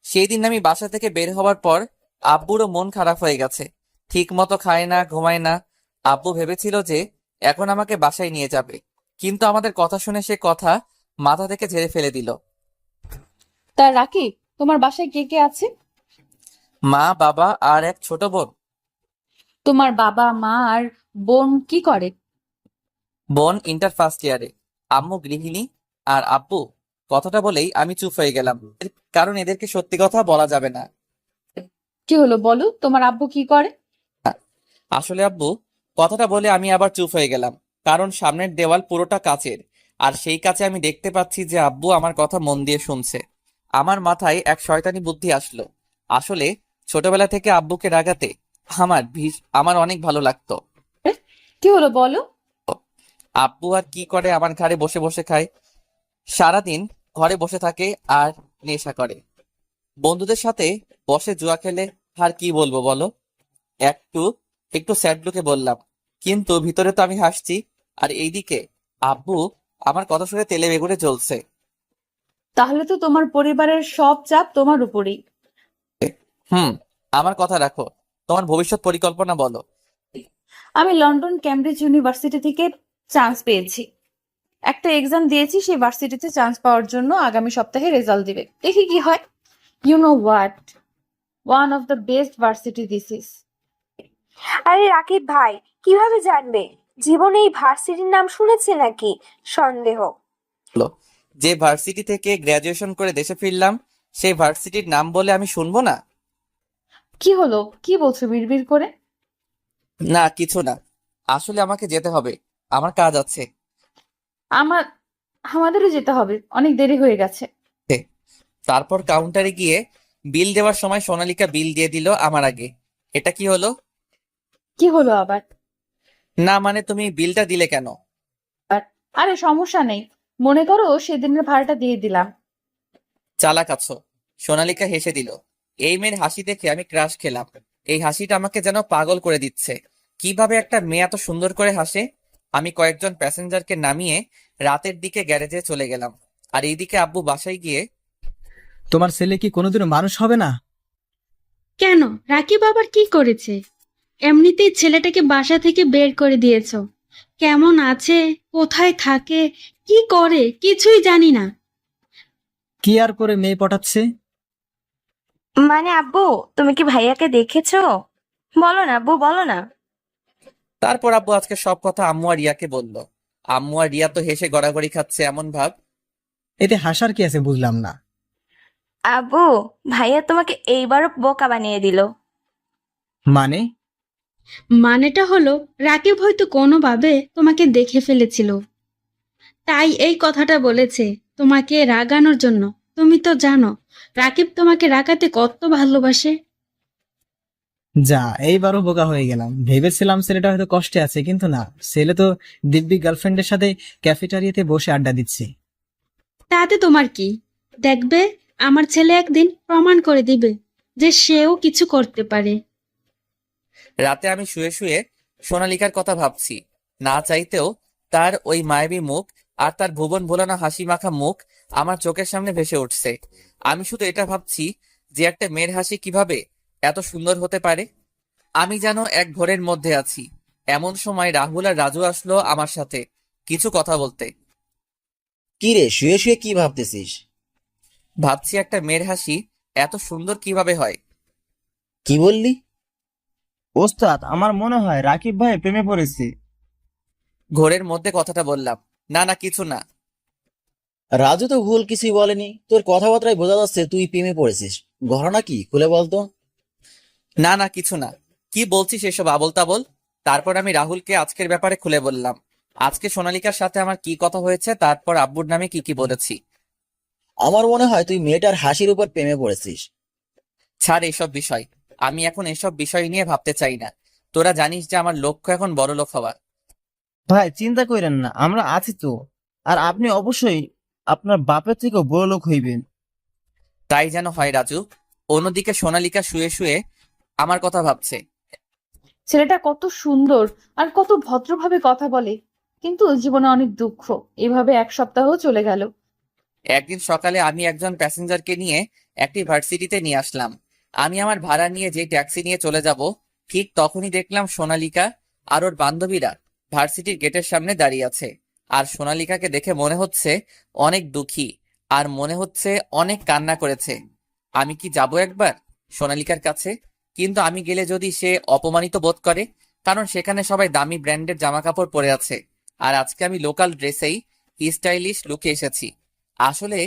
সেই দিন আমি বাসা থেকে বের হওয়ার পর আব্বুরও মন খারাপ হয়ে গেছে। ঠিক মতো খায় না, ঘুমায় না। আব্বু ভেবেছিল যে এখন আমাকে বাসায় নিয়ে যাবে, কিন্তু আমাদের কথা শুনে সে কথা মাথা থেকে ঝেড়ে ফেলে দিল। তা রাকিব, তোমার বাসায় কে কে আছে? মা, বাবা আর এক ছোট বোন। তোমার বাবা মা আর বোন কি করে? বোন ইন্টার ফার্স্ট ইয়ারে, আম্মু গৃহিণী, আর আব্বু। কথাটা বলেই আমি চুপ হয়ে গেলাম, কারণ এদেরকে সত্যি কথা বলা যাবে না। কি হলো বলো, তোমার আব্বু কি করে? আসলে আব্বু, কথাটা বলে আমি আবার চুপ হয়ে গেলাম, কারণ সামনের দেওয়াল পুরোটা কাচের, আর সেই কাছে আমি দেখতে পাচ্ছি যে আব্বু আমার কথা মন দিয়ে শুনছে। আমার মাথায় এক শয়তানি বুদ্ধি আসলো। আসলে ছোটবেলা থেকে আব্বুকে রাগাতে আমার অনেক ভালো লাগতো। কি হলো বলো। আব্বু আর কি করে, আমার ঘাড়ে বসে বসে খায়, সারাদিন ঘরে বসে থাকে আর নেশা করে, বন্ধুদের সাথে বসে জুয়া খেলে। আর কি বলবো বলো? একটু একটু স্যাড লুকে বললাম, কিন্তু ভিতরে তো আমি হাসছি। আর এইদিকে আব্বু আমার কথা শুনে তেলে বেগুনে জ্বলছে। তাহলে তো তোমার পরিবারের সব চাপ তোমার উপরেই। হুম, আমার কথা রাখো, তোমার ভবিষ্যৎ পরিকল্পনা বলো। আমি লন্ডন ক্যামব্রিজ ইউনিভার্সিটি থেকে চান্স পেয়েছি। একটা এক্সাম দিয়েছি, সেই ভার্সিটিতে চান্স পাওয়ার জন্য আগামী সপ্তাহে রেজাল্ট দিবে, দেখি কি হয়। You know what, one of the best varsity this is. আরে রাকিব ভাই, কিভাবে জানবে? জীবনে এই ভার্সিটির নাম শুনেছে নাকি? সন্দেহ। যে ভার্সিটি থেকে গ্রাজুয়েশন করে দেশে ফিরলাম, সেই ভার্সিটির নাম বলে আমি শুনবো না? কি হলো, কি বলছো বিড়বিড় করে? না, কিছু না। আসলে আমাকে যেতে হবে, আমার কাজ আছে। আমার আমাদেরও যেতে হবে, অনেক দেরি হয়ে গেছে। তারপর কাউন্টারে গিয়ে বিল দেওয়ার সময় সোনালিকা বিল দিয়ে দিল আমার আগে। এটা কি হলো? কি হলো আবার? না মানে, তুমি বিলটা দিলে কেন? আরে সমস্যা নেই, মনে করো সেদিনের ভাড়াটা দিয়ে দিলাম। চালাক আছো। সোনালিকা হেসে দিল। এই মেয়ের হাসি দেখে আমি ক্রাশ খেলাম। এই হাসিটা আমাকে যেন পাগল করে দিচ্ছে। কিভাবে একটা মেয়ে এত সুন্দর করে হাসে? আমি কয়েকজন প্যাসেঞ্জারকে নামিয়ে রাতের দিকে গ্যারেজে চলে গেলাম। আর এইদিকে আব্বু বাসায় গিয়ে, তোমার ছেলে কি কোনোদিনও মানুষ হবে না? কেন, রাকিব আবার কি করেছে? এমনিতেই ছেলেটাকে বাসা থেকে বের করে দিয়েছো। কেমন আছে, কোথায় থাকে, কি করে কিছুই জানি না। কি আর করে মেয়ে পটাচ্ছে? মানে আব্বু, তুমি কি ভাইয়াকে দেখেছো? বলো না আব্বু, বলো না। তারপর আব্বু আজকে সব কথা আম্মু আর রিয়াকে বলল। আম্মু আর রিয়া তো হেসে গড়াগড়ি খাচ্ছে, এমন ভাব। এতে হাসার কি আছে বুঝলাম না। আব্বু, ভাইয়া তোমাকে এইবারও বোকা বানিয়ে দিল। মানে? মানেটা হলো রাকিব হয়তো কোনোভাবে তোমাকে দেখে ফেলেছিল, তাই এই কথাটা বলেছে তোমাকে রাগানোর জন্য। তুমি তো জানো রাকিব তোমাকে রাগাতে কত ভালোবাসে। যা, এইবারও বোকা হয়ে গেলাম। ভেবেছিলাম ছেলেটা হয়তো কষ্টে আছে, কিন্তু না, ছেলে তো দিব্যি গার্লফ্রেন্ডের সাথে ক্যাফেটারিয়াতে বসে আড্ডা দিচ্ছে। তাতে তোমার কি? দেখবে আমার ছেলে একদিন প্রমাণ করে দিবে যে সেও কিছু করতে পারে। রাতে আমি শুয়ে শুয়ে সোনালিকার কথা ভাবছি। না চাইতেও তার ওই মায়াবী মুখ আর তার ভুবন ভোলানো হাসি মাখা মুখ আমার চোখের সামনে ভেসে উঠছে। আমি শুধু এটা ভাবছি যে একটা মেয়ের হাসি কিভাবে এত সুন্দর হতে পারে। আমি যেন এক ঘোরের মধ্যে আছি। এমন সময় রাহুল আর রাজু আসলো আমার সাথে কিছু কথা বলতে। কি রে, শুয়ে শুয়ে কি ভাবতেছিস? ভাবছি একটা মেয়ের হাসি এত সুন্দর কিভাবে হয়। কি বললি? ওস্তাদ, আমার মনে হয় রাকিব ভাই প্রেমে পড়েছে। ঘোরের মধ্যে কথাটা বললাম। না না, কিছু না। রাজু তো ভুল কিছুই বলেনি, তোর কথাবার্তায় বোঝা যাচ্ছে তুই প্রেমে পড়েছিস। ঘটনা কি খুলে বলতো। না না, কিছু না। কি বলছিস এসব আবোল তাবোল? তারপর আমি রাহুলকে আজকের ব্যাপারে খুলে বললাম। আজকে সোনালিকার সাথে আমার কি কথা হয়েছে, তারপর আব্বুর নামে কি কি বলেছি। আমার মনে হয় তুই মেয়েটার হাসির উপর প্রেমে পড়েছিস। ছাড় এসব বিষয়। আমি এখন এসব বিষয় নিয়ে ভাবতে চাই না। তোরা জানিস যে আমার লক্ষ্য এখন বড়লোক হওয়া। ভাই চিন্তা করেন না, আমরা আছি তো। আর আপনি অবশ্যই আপনার বাপের থেকেও বড় লোক হইবেন। তাই যেন হয় রাজু। অন্যদিকে সোনালিকা শুয়ে শুয়ে আমার কথা ভাবছে। ছেলেটা কত সুন্দর আর কত ভদ্রভাবে কথা বলে, কিন্তু জীবনে অনেক দুঃখ। এভাবে এক সপ্তাহ চলে গেল। একদিন সকালে আমি একজন প্যাসেঞ্জারকে নিয়ে একটি ভার্সিটিতে নিয়ে আসলাম। আমি আমার ভাড়া নিয়ে যে ট্যাক্সি নিয়ে চলে যাব, ঠিক তখনই দেখলাম সোনালিকা আর ওর বান্ধবীরা ভার্সিটির গেটের সামনে দাঁড়িয়ে আছে। আর সোনালিকাকে দেখে মনে হচ্ছে অনেক দুঃখী, আর মনে হচ্ছে অনেক কান্না করেছে। আমি কি যাব একবার? সোনালিকার কাছে, কিন্তু আমি গেলে যদি সে অপমানিত বোধ করে, কারণ সেখানে সবাই দামি ব্র্যান্ডের জামা কাপড় পরে আছে আর আজকে আমি লোকাল ড্রেসেই স্টাইলিশ লুকে এসেছি। আসলে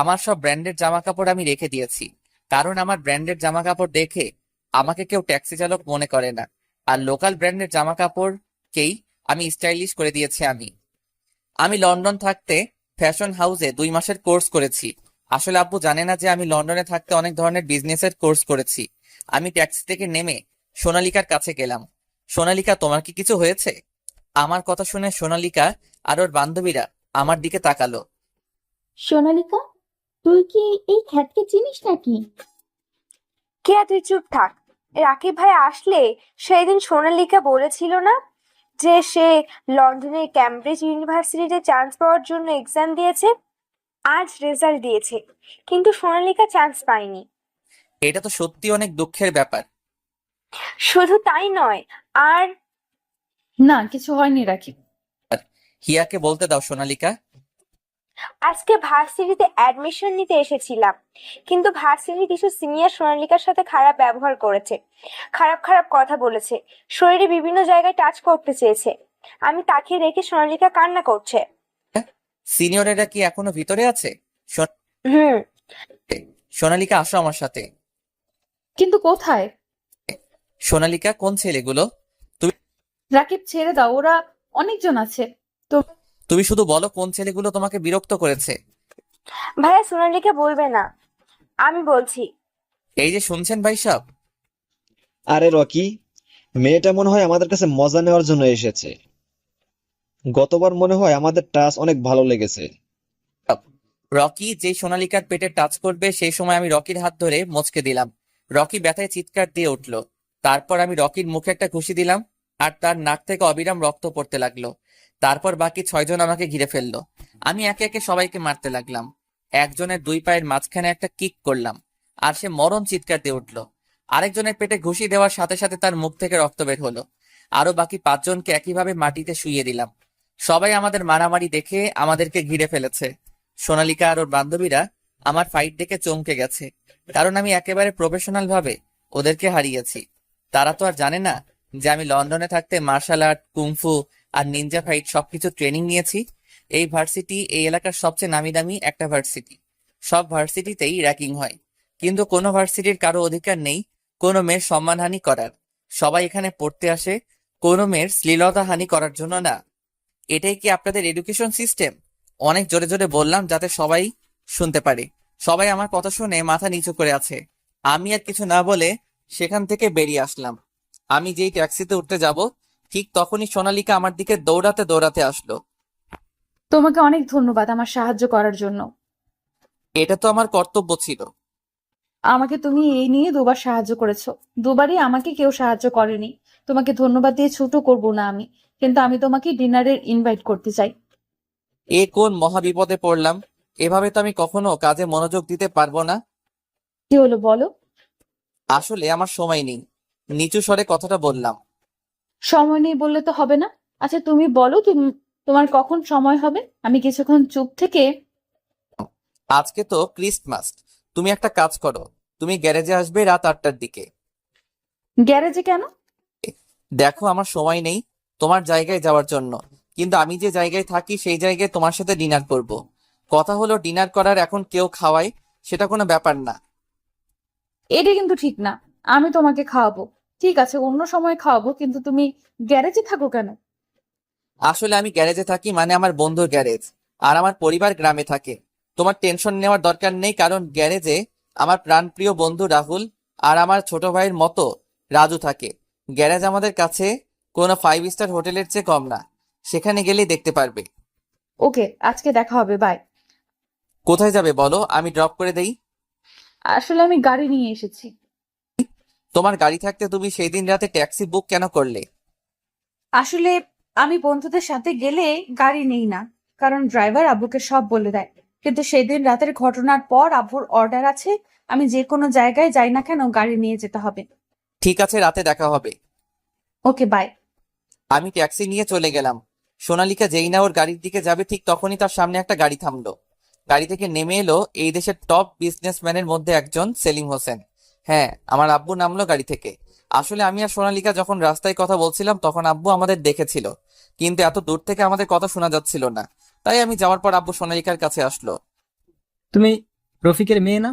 আমার সব ব্র্যান্ডের জামা কাপড় আমি রেখে দিয়েছি, কারণ আমার ব্র্যান্ডের জামা কাপড় দেখে আমাকে কেউ ট্যাক্সি চালক মনে করে না, আর লোকাল ব্র্যান্ডের জামা কাপড়কেই আমি স্টাইলিশ করে দিয়েছি। আমি লন্ডন থাকতে ফ্যাশন হাউসে 2 মাসের কোর্স করেছি। আসলে আব্বু জানে না যে আমি লন্ডনে থাকতে অনেক ধরনের বিজনেসের কোর্স করেছি। আমি ট্যাক্সি থেকে নেমে সোনালিকার কাছে গেলাম। সোনালিকা, তোমার কি কিছু হয়েছে? আমার কথা শুনে সোনালিকা আর ওর বান্ধবীরা আমার দিকে তাকালো। সোনালিকা, তুই কি এই খ্যাতকে চিনিস নাকি? কে, তুই চুপ থাক। রাকিব ভাই আসলে সেই দিন সোনালিকা বলেছিল না যে সে লন্ডনের ক্যামব্রিজ ইউনিভার্সিটিতে চান্স পাওয়ার জন্য এক্সাম দিয়েছে। আজ রেজাল্ট দিয়েছে, কিন্তু সোনালিকা চান্স পায়নি। এটা তো সত্যি অনেক দুঃখের ব্যাপার। শুধু তাই নয়, আর না, কিছু হয়নি রাকিব। হিয়াকে বলতে দাও সোনালিকা। আজকে ভার্সিটিতে অ্যাডমিশন নিতে এসেছিলাম, কিন্তু ভার্সিটির কিছু সিনিয়র সোনালিকার সাথে খারাপ ব্যবহার করেছে, খারাপ খারাপ কথা বলেছে, শরীরে বিভিন্ন জায়গায় টাচ করতে চেয়েছে। আমি তাকে দেখে সোনালিকা কান্না করছে। সিনিয়রেরা কি এখনো ভিতরে আছে? হুম। সোনালিকা, আসো আমার সাথে। কিন্তু কোথায়? সোনালিকা, কোন ছেলেগুলো? রাকিব, ছেড়ে দাও, ওরা অনেকজন আছে। তুমি শুধু বলো কোন ছেলেগুলো তোমাকে বিরক্ত করেছে। ভাইয়া, সোনালিকা বলবে না, আমি বলছি। এই যে শুনছেন ভাই সাহেব, আরে রকি, মেয়েটা মনে হয় আমাদের কাছে মজা নেওয়ার জন্য এসেছে। গতবার মনে হয় আমাদের টাচ অনেক ভালো লেগেছে। রকি যে সোনালিকার পেটে টাচ করবে সেই সময় আমি রকির হাত ধরে মচকে দিলাম। রকি ব্যথায় চিৎকার দিয়ে উঠল। তারপর আমি রকির মুখে একটা ঘুষি দিলাম আর তার নাক থেকে অবিরাম রক্ত পড়তে লাগলো। তারপর বাকি 6 জন আমাকে ঘিরে ফেললো। আমি একে একে সবাইকে মারতে লাগলাম। একজনের 2 পায়ের মাঝখানে একটা কিক করলাম আর সে মরণ চিৎকার দিয়ে উঠল। আরেকজনের পেটে ঘুষি দেওয়ার সাথে সাথে তার মুখ থেকে রক্ত বের হলো। আরো বাকি 5 জনকে একইভাবে মাটিতে শুইয়ে দিলাম। সবাই আমাদের মারামারি দেখে আমাদেরকে ঘিরে ফেলেছে। সোনালিকা আর ওর বান্ধবীরা আমার ফাইট দেখে চমকে গেছে, কারণ আমি একেবারে প্রফেশনাল ভাবে ওদেরকে হারিয়েছি। তারা তো আর জানে না যে আমি লন্ডনে থাকতে মার্শাল আর্ট, কুংফু আর নিনজা ফাইট সবকিছু ট্রেনিং নিয়েছি। এই ভার্সিটি এই এলাকার সবচেয়ে নামি দামি একটা ভার্সিটি। সব ভার্সিটিতেই র্যাকিং হয়, কিন্তু কোনো ভার্সিটির কারো অধিকার নেই কোনো মেয়ের সম্মানহানি করার। সবাই এখানে পড়তে আসে কোনো মেয়ের শ্লীলতাহানি করার জন্য না। এটাই কি আপনাদের এডুকেশন সিস্টেম? অনেক জোরে জোরে বললাম যাতে সবাই শুনতে পারে। সবাই আমার কথা শুনে মাথা নিচু করে আছে। আমি আর কিছু না বলে সেখান থেকে বেরিয়ে আসলাম। আমি যেই ট্যাক্সিতে উঠতে যাব ঠিক তখনই সোনালিকা আমার দিকে দৌড়াতে দৌড়াতে আসলো। তোমাকে অনেক ধন্যবাদ আমার সাহায্য করার জন্য। এটা তো আমার কর্তব্য ছিল। আমাকে তুমি এই নিয়ে 2বার সাহায্য করেছো। 2বারই আমাকে কেউ সাহায্য করেনি। তোমাকে ধন্যবাদ দিয়ে ছোট করব না আমি, কিন্তু আমি তোমাকে ডিনারের ইনভাইট করতে চাই। এ কোন মহাবিপদে পড়লাম! এভাবে তো আমি কখনো কাজে মনোযোগ দিতে পারবো না। কি হলো বলো? আসলে আমার সময় নেই, নিচু স্বরে কথাটা বললাম। সময় নেই বললে তো হবে না। আচ্ছা তুমি বলো, তোমার কখন সময় হবে? আমি কিছুক্ষণ চুপ থেকে। আজকে তো ক্রিসমাস। তুমি একটা কাজ করো, তুমি গ্যারেজে আসবে রাত 8টার দিকে। গ্যারেজে কেন? দেখো, আমার সময় নেই তোমার জায়গায় যাওয়ার জন্য, কিন্তু আমি যে জায়গায় থাকি সেই জায়গায় তোমার সাথে ডিনার করব। কথা হলো ডিনার করার এখন কেউ খাওয়ায়, সেটা কোনো ব্যাপার না। এটা কিন্তু ঠিক না। আমি তোমাকে খাওয়াবো, ঠিক আছে, অন্য সময় খাওয়াবো, কিন্তু তুমি গ্যারেজে থাকো কেন? আসলে আমি গ্যারেজে থাকি মানে আমার বন্ধুর গ্যারেজ, আর আমার পরিবার গ্রামে থাকে। তোমার টেনশন নেওয়ার দরকার নেই, কারণ গ্যারেজে আমার প্রাণপ্রিয় বন্ধু রাহুল আর আমার ছোট ভাইয়ের মতো রাজু থাকে। গ্যারেজ আমাদের কাছে কোনো 5 স্টার হোটেলের চেয়ে কম না, সেখানে গেলেই দেখতে পারবে। ওকে, আজকে দেখা হবে, বাই। কোথায় যাবে বলো, আমি ড্রপ করে দেই। আসলে আমি গাড়ি নিয়ে এসেছি। তোমার গাড়ি থাকতে তুমি সেই দিন রাতে ট্যাক্সি বুক কেন করলে? আসলে আমি বন্ধুদের সাথে গেলে গাড়ি নেই না, কারণ ড্রাইভার আব্বুকে সব বলে দেয়। কিন্তু সেদিন রাতের ঘটনার পর আব্বুর অর্ডার আছে, আমি যে কোনো জায়গায় যাই না কেন গাড়ি নিয়ে যেতে হবে। ঠিক আছে, রাতে দেখা হবে। ওকে, বাই। আমি ট্যাক্সি নিয়ে চলে গেলাম। সোনালিকা যেই না ওর গাড়ির দিকে যাবে ঠিক তখনই তার সামনে একটা গাড়ি থামলো। গাড়ি থেকে নেমে এলো এই দেশের টপ বিজনেসম্যানের মধ্যে একজন, সেলিম হোসেন। হ্যাঁ, আমার আব্বু নামলো গাড়ি থেকে। আসলে আমি আর সোনালিকা যখন রাস্তায় কথা বলছিলাম তখন আব্বু আমাদের দেখেছিল, কিন্তু এত দূর থেকে আমাদের কথা শোনা যাচ্ছিল না। তাই আমি যাওয়ার পর আব্বু সোনালিকার কাছে আসলো। তুমি রফিকের মেয়ে না?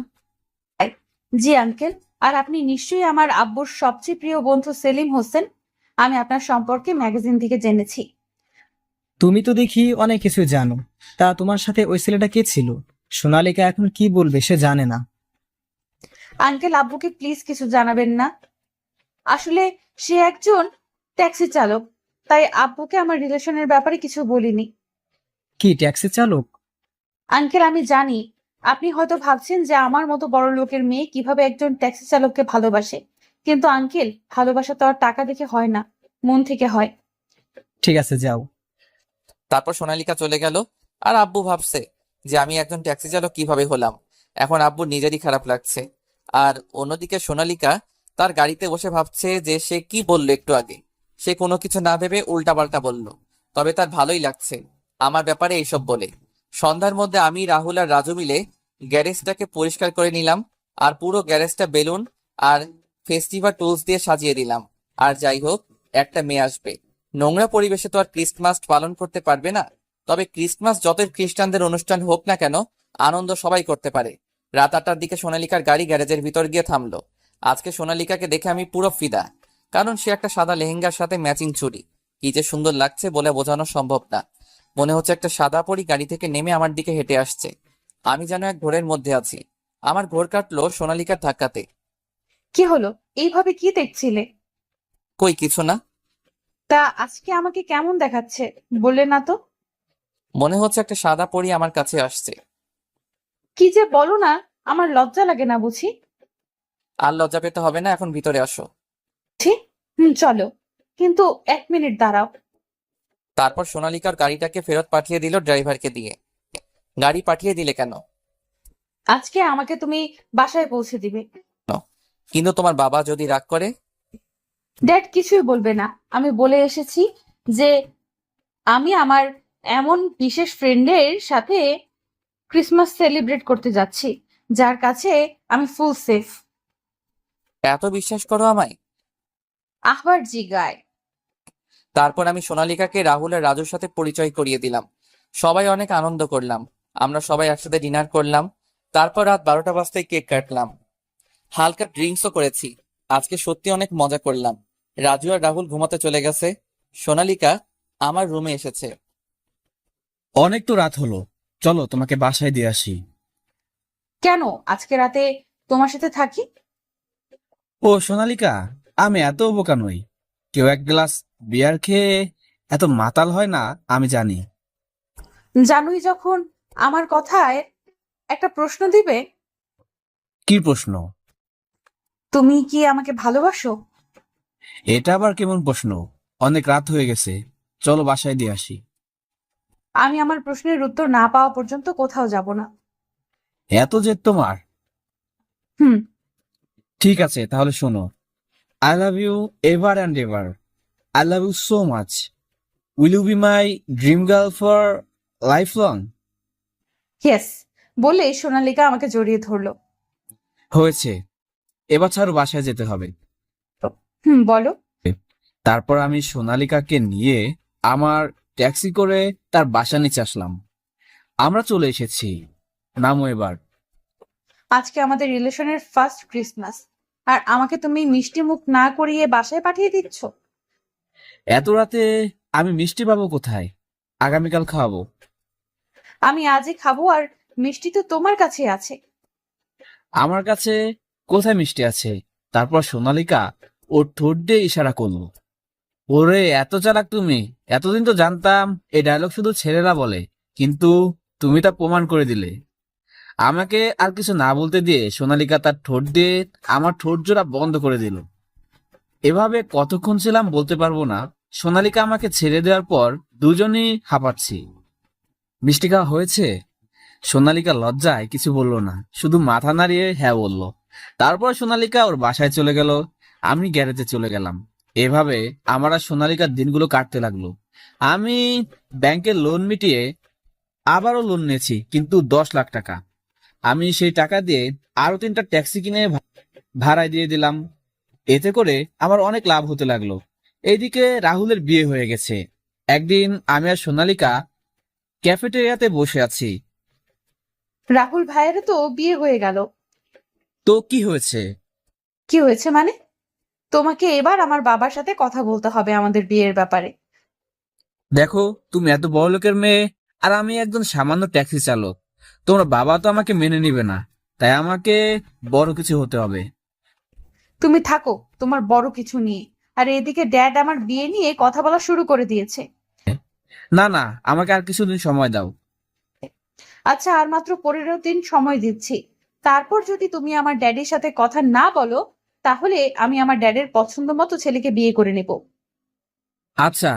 জি আঙ্কেল। আর আপনি নিশ্চয়ই আমার আব্বুর সবচেয়ে প্রিয় বন্ধু সেলিম হোসেন। আমি আপনার সম্পর্কে ম্যাগাজিন থেকে জেনেছি। তুমি তো দেখি অনেক কিছু জানো। তা তোমার সাথে ওই ছেলেটা কে ছিল? সোনালিকা এখন কি বলবে সে জানে না। আঙ্কেল, আব্বুকে প্লিজ কিছু জানাবেন না। আসলে সে একজন ট্যাক্সি চালক, তাই আব্বুকে আমার রিলেশনের ব্যাপারে কিছু বলিনি। কি ট্যাক্সি চালক? আঙ্কেল, আমি জানি আপনি হয়তো ভাবছেন যে আমার মতো বড় লোকের মেয়ে কিভাবে একজন ট্যাক্সি চালককে ভালোবাসে, কিন্তু আঙ্কেল, ভালোবাসা তো আর টাকা দেখে হয় না, মন থেকে হয়। ঠিক আছে, যাও। তারপর সোনালিকা চলে গেল। আর আব্বু ভাবছে যে আমি একজন ট্যাক্সি চালক কিভাবে হলাম। এখন আব্বু নিজেরই খারাপ লাগছে। আর অন্যদিকে সোনালিকা তার গাড়িতে বসে ভাবছে যে সে কি বললো একটু আগে। সে কোনো কিছু না ভেবে উল্টাপাল্টা বলল, তবে তার ভালোই লাগছে আমার ব্যাপারে এইসব বলে। সন্ধ্যার মধ্যে আমি, রাহুল আর রাজু মিলে গ্যারেজটাকে পরিষ্কার করে নিলাম, আর পুরো গ্যারেজটা বেলুন আর ফেস্টিভাল টুলস দিয়ে সাজিয়ে দিলাম। আর যাই হোক, একটা মেয়ে আসবে, নোংরা পরিবেশে তো আর ক্রিসমাস পালন করতে পারবে না। তবে ক্রিসমাস যতই খ্রিস্টানদের অনুষ্ঠান হোক না কেন, আনন্দ সবাই করতে পারে। রাত 8টার দিকে সোনালিকার গাড়ি গ্যারেজের ভিতর গিয়ে থামলো। আজকে সোনালিকাকে দেখে আমি পুরো ফিদা, কারণ সে একটা সাদা লেহেঙ্গার সাথে ম্যাচিং চুড়ি। কি যে সুন্দর লাগছে বলে বোঝানো সম্ভব না। মনে হচ্ছে একটা সাদা পরী গাড়ি থেকে নেমে আমার দিকে হেঁটে আসছে। আমি যেন এক ঘোরের মধ্যে আছি। আমার ঘোর কাটলো সোনালিকার ধাক্কাতে। কি হলো? এইভাবে কি দেখছিলে? কই কিছু না। তা আজকে আমাকে কেমন দেখাচ্ছে বললে না তো? মনে হচ্ছে একটা সাদা পরী আমার কাছে আসছে। কি যে বলো না, আমার লজ্জা লাগে না বুঝি? আর লজ্জা পেতে হবে না, এখন ভিতরে আসো। চলো, কিন্তু 1 মিনিট দাঁড়াও। তারপর সোনালিকার গাড়িটাকে ফেরত পাঠিয়ে দিল ড্রাইভারকে দিয়ে। গাড়ি পাঠিয়ে দিলে কেন? আজকে আমাকে তুমি বাসায় পৌঁছে দিবে। কিন্তু তোমার বাবা যদি রাগ করে? ড্যাড কিছুই বলবে না। আমি বলে এসেছি যে আমি আমার এমন বিশেষ ফ্রেন্ডের সাথে ক্রিসমাস সেলিব্রেট করতে যাচ্ছি, যার কাছে আমি ফুল সেফ। এত বিশ্বাস করো আমায়? আহবার জিগায়। তারপর আমি সোনালিকাকে রাহুল আর রাজুর সাথে পরিচয় করিয়ে দিলাম। সবাই অনেক আনন্দ করলাম। আমরা সবাই একসাথে ডিনার করলাম। তারপর রাত 12টা বাজতে কেক কাটলাম। হালকা ড্রিঙ্কসও করেছি। আজকে সত্যি অনেক মজা করলাম। রাজু আর রাহুল ঘুমাতে চলে গেছে। সোনালিকা আমার রুমে এসেছে। অনেক তো রাত হলো, চলো তোমাকে বাসায় দিয়ে আসি। কেন আজকে রাতে তোমার সাথে থাকি? ও সোনালিকা, আমি এত বোকা নই। কেউ এক গ্লাস বিয়ার খেয়ে এত মাতাল হয় না, আমি জানি। জানুই যখন আমার কথায় একটা প্রশ্ন দিবে। কি প্রশ্ন? তুমি কি আমাকে ভালোবাসো? এটা আবার কেমন প্রশ্ন? অনেক রাত হয়ে গেছে, চলো বাসায় দিয়ে আসি। আমি আমার প্রশ্নের উত্তর না পাওয়া পর্যন্ত কোথাও যাব না। এত জেদ তোমার? হুম। ঠিক আছে, তাহলে শোনো। I love you ever and ever. I love you so much. Will you be my dream girl for life long? Yes, বলে সোনালিকা আমাকে জড়িয়ে ধরলো। হয়েছে, এবার ছাড়ো, বাসায় যেতে হবে। বলো। তারপর আমি সোনালিকাকে নিয়ে আমার ট্যাক্সি করে তার বাসা নিচে আসলাম। আমরা চলে এসেছি, নামো এবার। আজকে আমাদের রিলেশনের ফার্স্ট ক্রিসমাস, আর আমাকে তুমি মিষ্টি মুখ না করিয়ে বাসায় পাঠিয়ে দিচ্ছ? এত রাতে আমি মিষ্টি পাবো কোথায়? আগামীকাল খাওয়াবো। আমি আজই খাবো, আর মিষ্টি তো তোমার কাছে আছে। আমার কাছে কোথায় মিষ্টি আছে? তারপর সোনালিকা ওর ঠোঁট দিয়ে ইশারা করলো। ওরে এত চালাক তুমি! এতদিন তো জানতাম এই ডায়লগ শুধু ছেলেরা বলে, কিন্তু তুমি তা প্রমাণ করে দিলে। আমাকে আর কিছু না বলতে দিয়ে সোনালিকা তার ঠোঁট দিয়ে আমার ঠোঁট জোড়া বন্ধ করে দিল। এভাবে কতক্ষণ ছিলাম বলতে পারবো না। সোনালিকা আমাকে ছেড়ে দেওয়ার পর দুজনেই হাঁপাচ্ছি। মিষ্টি খাওয়া হয়েছে? সোনালিকা লজ্জায় কিছু বলল না, শুধু মাথা নাড়িয়ে হ্যাঁ বলল। তারপর সোনালিকা ওর বাসায় চলে গেল, আমি গ্যারেজে চলে গেলাম। এভাবে আমার আর সোনালিকার দিনগুলো কাটতে লাগলো। আমি ব্যাংকের লোন মিটিয়ে আবারও লোন নিয়েছি, কিন্তু 10 লাখ টাকা। আমি সেই টাকা দিয়ে আরো 3টা ট্যাক্সি কিনে ভাড়ায় দিয়ে দিলাম। এতে করে আমার অনেক লাভ হতে লাগলো। এইদিকে রাহুলের বিয়ে হয়ে গেছে। একদিন আমি আর সোনালিকা ক্যাফেটেরিয়াতে বসে আছি। রাহুল ভাইয়েরও তো বিয়ে হয়ে গেল। তো কি হয়েছে? কি হয়েছে মানে? তোমাকে এবার আমার বাবার সাথে কথা বলতে হবে আমাদের বিয়ের ব্যাপারে। দেখো, তুমি এত বড় লোকের মেয়ে আর আমি একজন সামান্য ট্যাক্সি চালক। তোমার বাবা তো আমাকে মেনে নিবে না, তাই আমাকে বড় কিছু হতে হবে। তুমি থাকো তোমার বড় কিছু নিয়ে, আর এদিকে ড্যাড আমার বিয়ে নিয়ে কথা বলা শুরু করে দিয়েছে। না না, আমাকে আর কিছুদিন সময় দাও। আচ্ছা, আর মাত্র 15 দিন সময় দিচ্ছি। তারপর যদি তুমি আমার ড্যাডির সাথে কথা না বলো, তাহলে আমি আমার ড্যাডের পছন্দ মতো ছেলেকে বিয়ে করে নেব। আচ্ছা,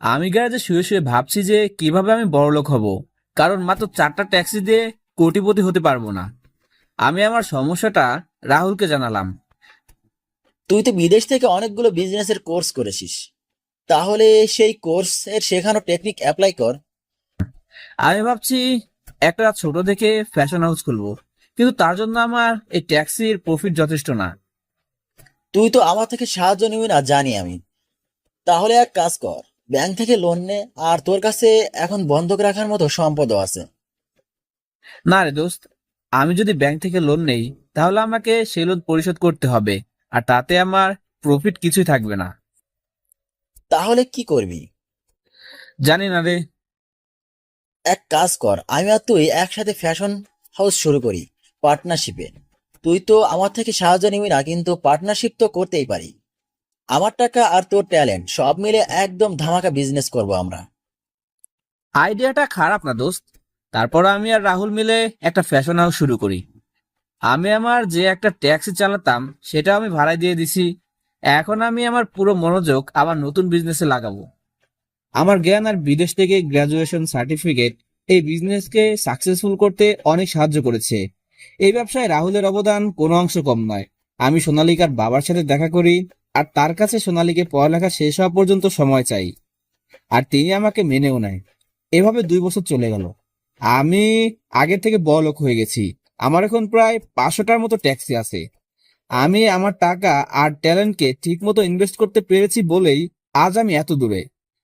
আমি গ্যারেজে শুয়ে শুয়ে ভাবছি যে কিভাবে আমি বড়লোক হব, কারণ মাত্র 4টা ট্যাক্সি দিয়ে কোটিপতি হতে পারবো না। আমি আমার সমস্যাটা রাহুলকে জানালাম। তুই তো বিদেশ থেকে অনেকগুলো বিজনেসের কোর্স করেছিস, তাহলে সেই কোর্সের শেখানো টেকনিক অ্যাপ্লাই কর। আমি ভাবছি একটা ছোট থেকে ফ্যাশন হাউস খুলবো, কিন্তু তার জন্য আমার এই ট্যাক্সির প্রফিট যথেষ্ট না। তুই তো আমার থেকে সাহায্য নিবি না জানি আমি। তাহলে এক কাজ কর, ব্যাংক থেকে লোন নে, আর তোর কাছে এখন বন্ধক রাখার মতো সম্পদও আছে। না রে দোস্ত, আমি যদি ব্যাংক থেকে লোন নেই তাহলে আমাকে সেই লোন পরিশোধ করতে হবে, আর তাতে আমার প্রফিট কিছুই থাকবে না। তাহলে কি করবি? জানি না রে। এক কাজ কর, আমি আর তুই একসাথে ফ্যাশন হাউস শুরু করি, পার্টনারশিপে। তুই তো আমার থেকে সাহায্য নিবি না, কিন্তু পার্টনারশিপ তো করতেই পারি। আমার টাকা আর তোর ট্যালেন্ট সব মিলে একদম ধামাকা বিজনেস করব আমরা। আইডিয়াটা খারাপ না দোস্ত। তারপর আমি আর রাহুল মিলে একটা ফ্যাশন হাউস শুরু করি। আমি আমার যে একটা ট্যাক্সি চালাতাম সেটা আমি ভাড়ায় দিয়ে দিছি। এখন আমি আমার পুরো মনোযোগ আমার নতুন বিজনেসে লাগাবো। আমার জ্ঞান আর বিদেশ থেকে গ্রাজুয়েশন সার্টিফিকেট এই বিজনেসকে সাকসেসফুল করতে অনেক সাহায্য করেছে। এই ব্যবসায় রাহুলের অবদান কোনো অংশ কম নয়। আমি সোনালিকার বাবার সাথে দেখা করি, আর তার কাছে সোনালিকে পড়ালেখা শেষ হওয়া পর্যন্ত সময় চাই, আর তিনি আমাকে মেনেও নেয়। এভাবে 2 বছর চলে গেল। আমি আগের থেকে বড়লোক হয়ে গেছি। আমার এখন প্রায় 500টার মতো ট্যাক্সি আছে। আমি আমার টাকা আর ট্যালেন্টকে ঠিক মতো ইনভেস্ট করতে পেরেছি বলেই আজ আমি এত দূরে।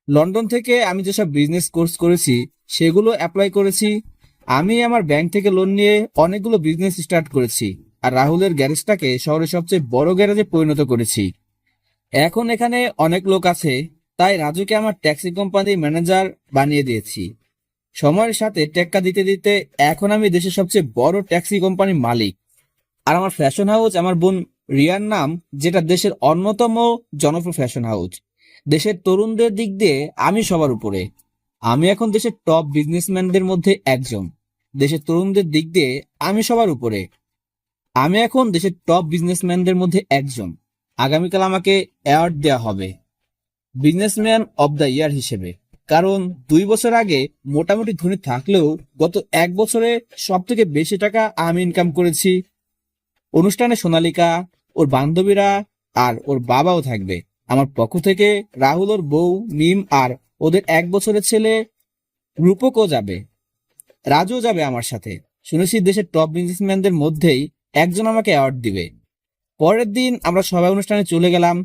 লন্ডন থেকে আমি যেসব বিজনেস কোর্স করেছি সেগুলো অ্যাপ্লাই করেছি। আমি আমার ব্যাংক থেকে লোন নিয়ে অনেকগুলো বিজনেস স্টার্ট করেছি, আর রাহুলের গ্যারেজটাকে শহরের সবচেয়ে বড় গ্যারেজে পরিণত করেছি। এখন এখানে অনেক লোক আছে, তাই রাজুকে আমার ট্যাক্সি কোম্পানির ম্যানেজার বানিয়ে দিয়েছি। সময়ের সাথে টেক্কা দিতে দিতে এখন আমি দেশের সবচেয়ে বড় ট্যাক্সি কোম্পানির মালিক। আর আমার ফ্যাশন হাউস আমার বোন রিয়ার নাম, যেটা দেশের অন্যতম জনপ্রিয় ফ্যাশন হাউস। দেশের তরুণদের দিক দিয়ে আমি সবার উপরে। আমি এখন দেশের টপ বিজনেসম্যানদের মধ্যে একজন। দেশের তরুণদের দিক দিয়ে আমি সবার উপরে। আমি এখন দেশের টপ বিজনেসম্যানদের মধ্যে একজন। আগামীকাল আমাকে অ্যাওয়ার্ড দেওয়া হবে বিজনেসম্যান অব দ্য ইয়ার হিসেবে, কারণ 2 বছর আগে মোটামুটি ধনী থাকলেও গত 1 বছরে সব থেকে বেশি টাকা আমি ইনকাম করেছি। অনুষ্ঠানে সোনালিকা, ওর বান্ধবীরা আর ওর বাবাও থাকবে। আমার পক্ষ থেকে রাহুল, ওর বউ মিম আর ওদের 1 বছরের ছেলে রূপকও যাবে। রাজুও যাবে আমার সাথে। শুনেছি দেশের টপ বিজনেসম্যানদের মধ্যেই একজন আমাকে অ্যাওয়ার্ড দিবে। পরের দিন আমরা সবাই অনুষ্ঠানে চলে গেলাম।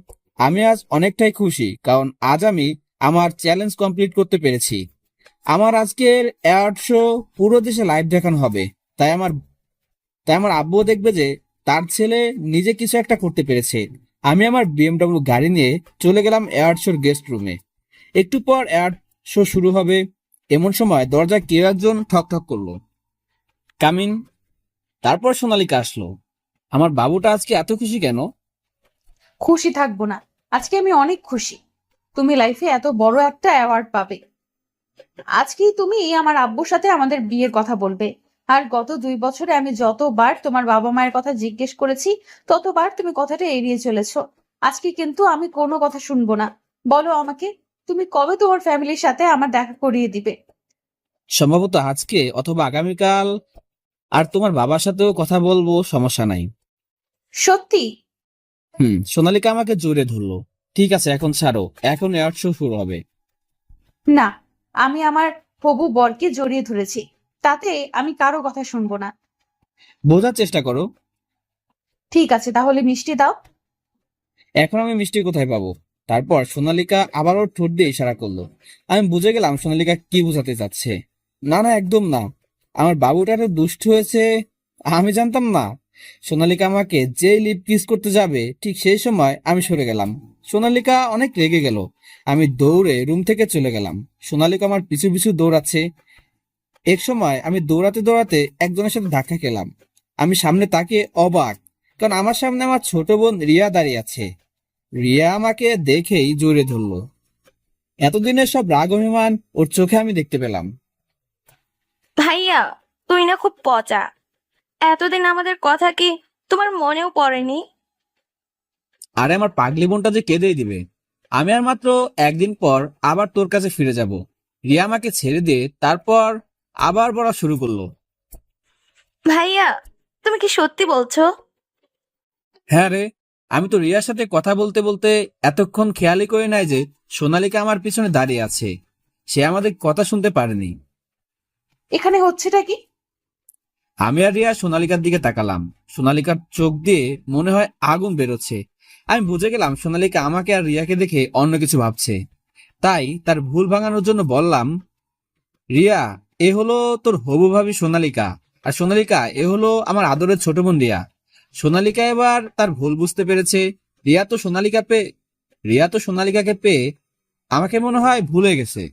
আমি আজ অনেকটাই খুশি, কারণ আজ আমি আমার চ্যালেঞ্জ কমপ্লিট করতে পেরেছি। আমার আজকের অ্যাওয়ার্ড শো পুরো দেশে লাইভ দেখানো হবে। তাই আমার আব্বুও দেখবে যে তার ছেলে নিজে কিছু একটা করতে পেরেছে। আমি আমার বিএমডব্লিউ গাড়ি নিয়ে চলে গেলাম অ্যাওয়ার্ড শোর গেস্ট রুমে। একটু পর অ্যাওয়ার্ড শো শুরু হবে। এমন সময় দরজায় কেউ একজন ঠক ঠক করলো। কামিন। তারপর সোনালিকা আসলো। আমার বাবুটা আজকে এত খুশি কেন? খুশি থাকবো না? আজকে আমি অনেক খুশি। তুমি লাইফে এত বড় একটা অ্যাওয়ার্ড পাবে। আজকেই তুমি আমার আব্বুর সাথে আমাদের বিয়ের কথা বলবে। আর গত 2 বছরে আমি যতবার তোমার বাবা মায়ের কথা জিজ্ঞেস করেছি, ততবার তুমি কথাটা এড়িয়ে চলেছো। আজকে কিন্তু আমি কোনো কথা শুনবো না। বলো আমাকে, তুমি কবে তোমার ফ্যামিলির সাথে আমার দেখা করিয়ে দিবে? সম্ভবত আজকে অথবা আগামীকাল। আর তোমার বাবার সাথেও কথা বলবো, সমস্যা নাই। সত্যি? সোনালিকা আমাকে জোরে ধরলো। ঠিক আছে, এখন ছাড়ো, এখন অ্যাওয়ার্ড শো শুরু হবে। না, আমি আমার হবু বরকে জড়িয়ে ধরেছি, তাতে আমি কারো কথা শুনবো না। বোঝার চেষ্টা করো। ঠিক আছে, তাহলে মিষ্টি দাও। এখন আমি মিষ্টি কোথায় পাবো? তারপর সোনালিকা আবার ওর ঠোঁট দিয়ে ইশারা করলো। আমি বুঝে গেলাম সোনালিকা কি বোঝাতে চাচ্ছে। না না, একদম না, আমার বাবুটা এত দুষ্ট হয়েছে আমি জানতাম না। সোনালিকা আমাকে যেই লিপ কিস করতে যাবে ঠিক সেই সময় আমি সরে গেলাম। সোনালিকা অনেক রেগে গেল। আমি দৌড়ে রুম থেকে চলে গেলাম। সোনালিকা আমার পিছু পিছু দৌড়াচ্ছে। এক সময় আমি দৌড়াতে দৌড়াতে একজনের সাথে ধাক্কা খেলাম। আমি সামনে তাকিয়ে অবাক, কারণ আমার সামনে আমার ছোট বোন রিয়া দাঁড়িয়ে আছে। রিয়া আমাকে দেখেই জড়িয়ে ধরলো। এতদিনের সব রাগ অভিমান ওর চোখে আমি দেখতে পেলাম। ভাইয়া, তুই না খুব পচা। এতদিন আমাদের কথা কি তোমার মনেও পড়েনি? আরে আমার পাগলি বোনটা যে কেঁদেই দিবে। আমি আর মাত্র একদিন পর আবার তোর কাছে ফিরে যাব। রিয়া আমাকে ছেড়ে দিয়ে তারপর আবার পড়া শুরু করলো। ভাইয়া, তুমি কি সত্যি বলছো? হ্যাঁ রে, আমি তো রিয়ার সাথে কথা বলতে বলতে এতক্ষণ খেয়ালই করে নাই যে সোনালিকা আমার পিছনে দাঁড়িয়ে আছে। সে আমাদের কথা শুনতে পারেনি। এখানে হচ্ছেটা কি? আমি আর রিয়া সোনালিকার দিকে তাকালাম। সোনালিকার চোখ দিয়ে মনে হয় আগুন বেরোচ্ছে। আমি বুঝে গেলাম সোনালিকা আমাকে আর রিয়াকে দেখে অন্য কিছু ভাবছে। তাই তার ভুল ভাঙানোর জন্য বললাম, রিয়া, এ হলো তোর হবু ভাবি সোনালিকা, আর সোনালিকা এ হলো আমার আদরের ছোট বোন রিয়া। সোনালিকা এবার তার ভুল বুঝতে পেরেছে। রিয়া তো সোনালিকাকে পেয়ে আমাকে মনে হয় ভুলে গেছে।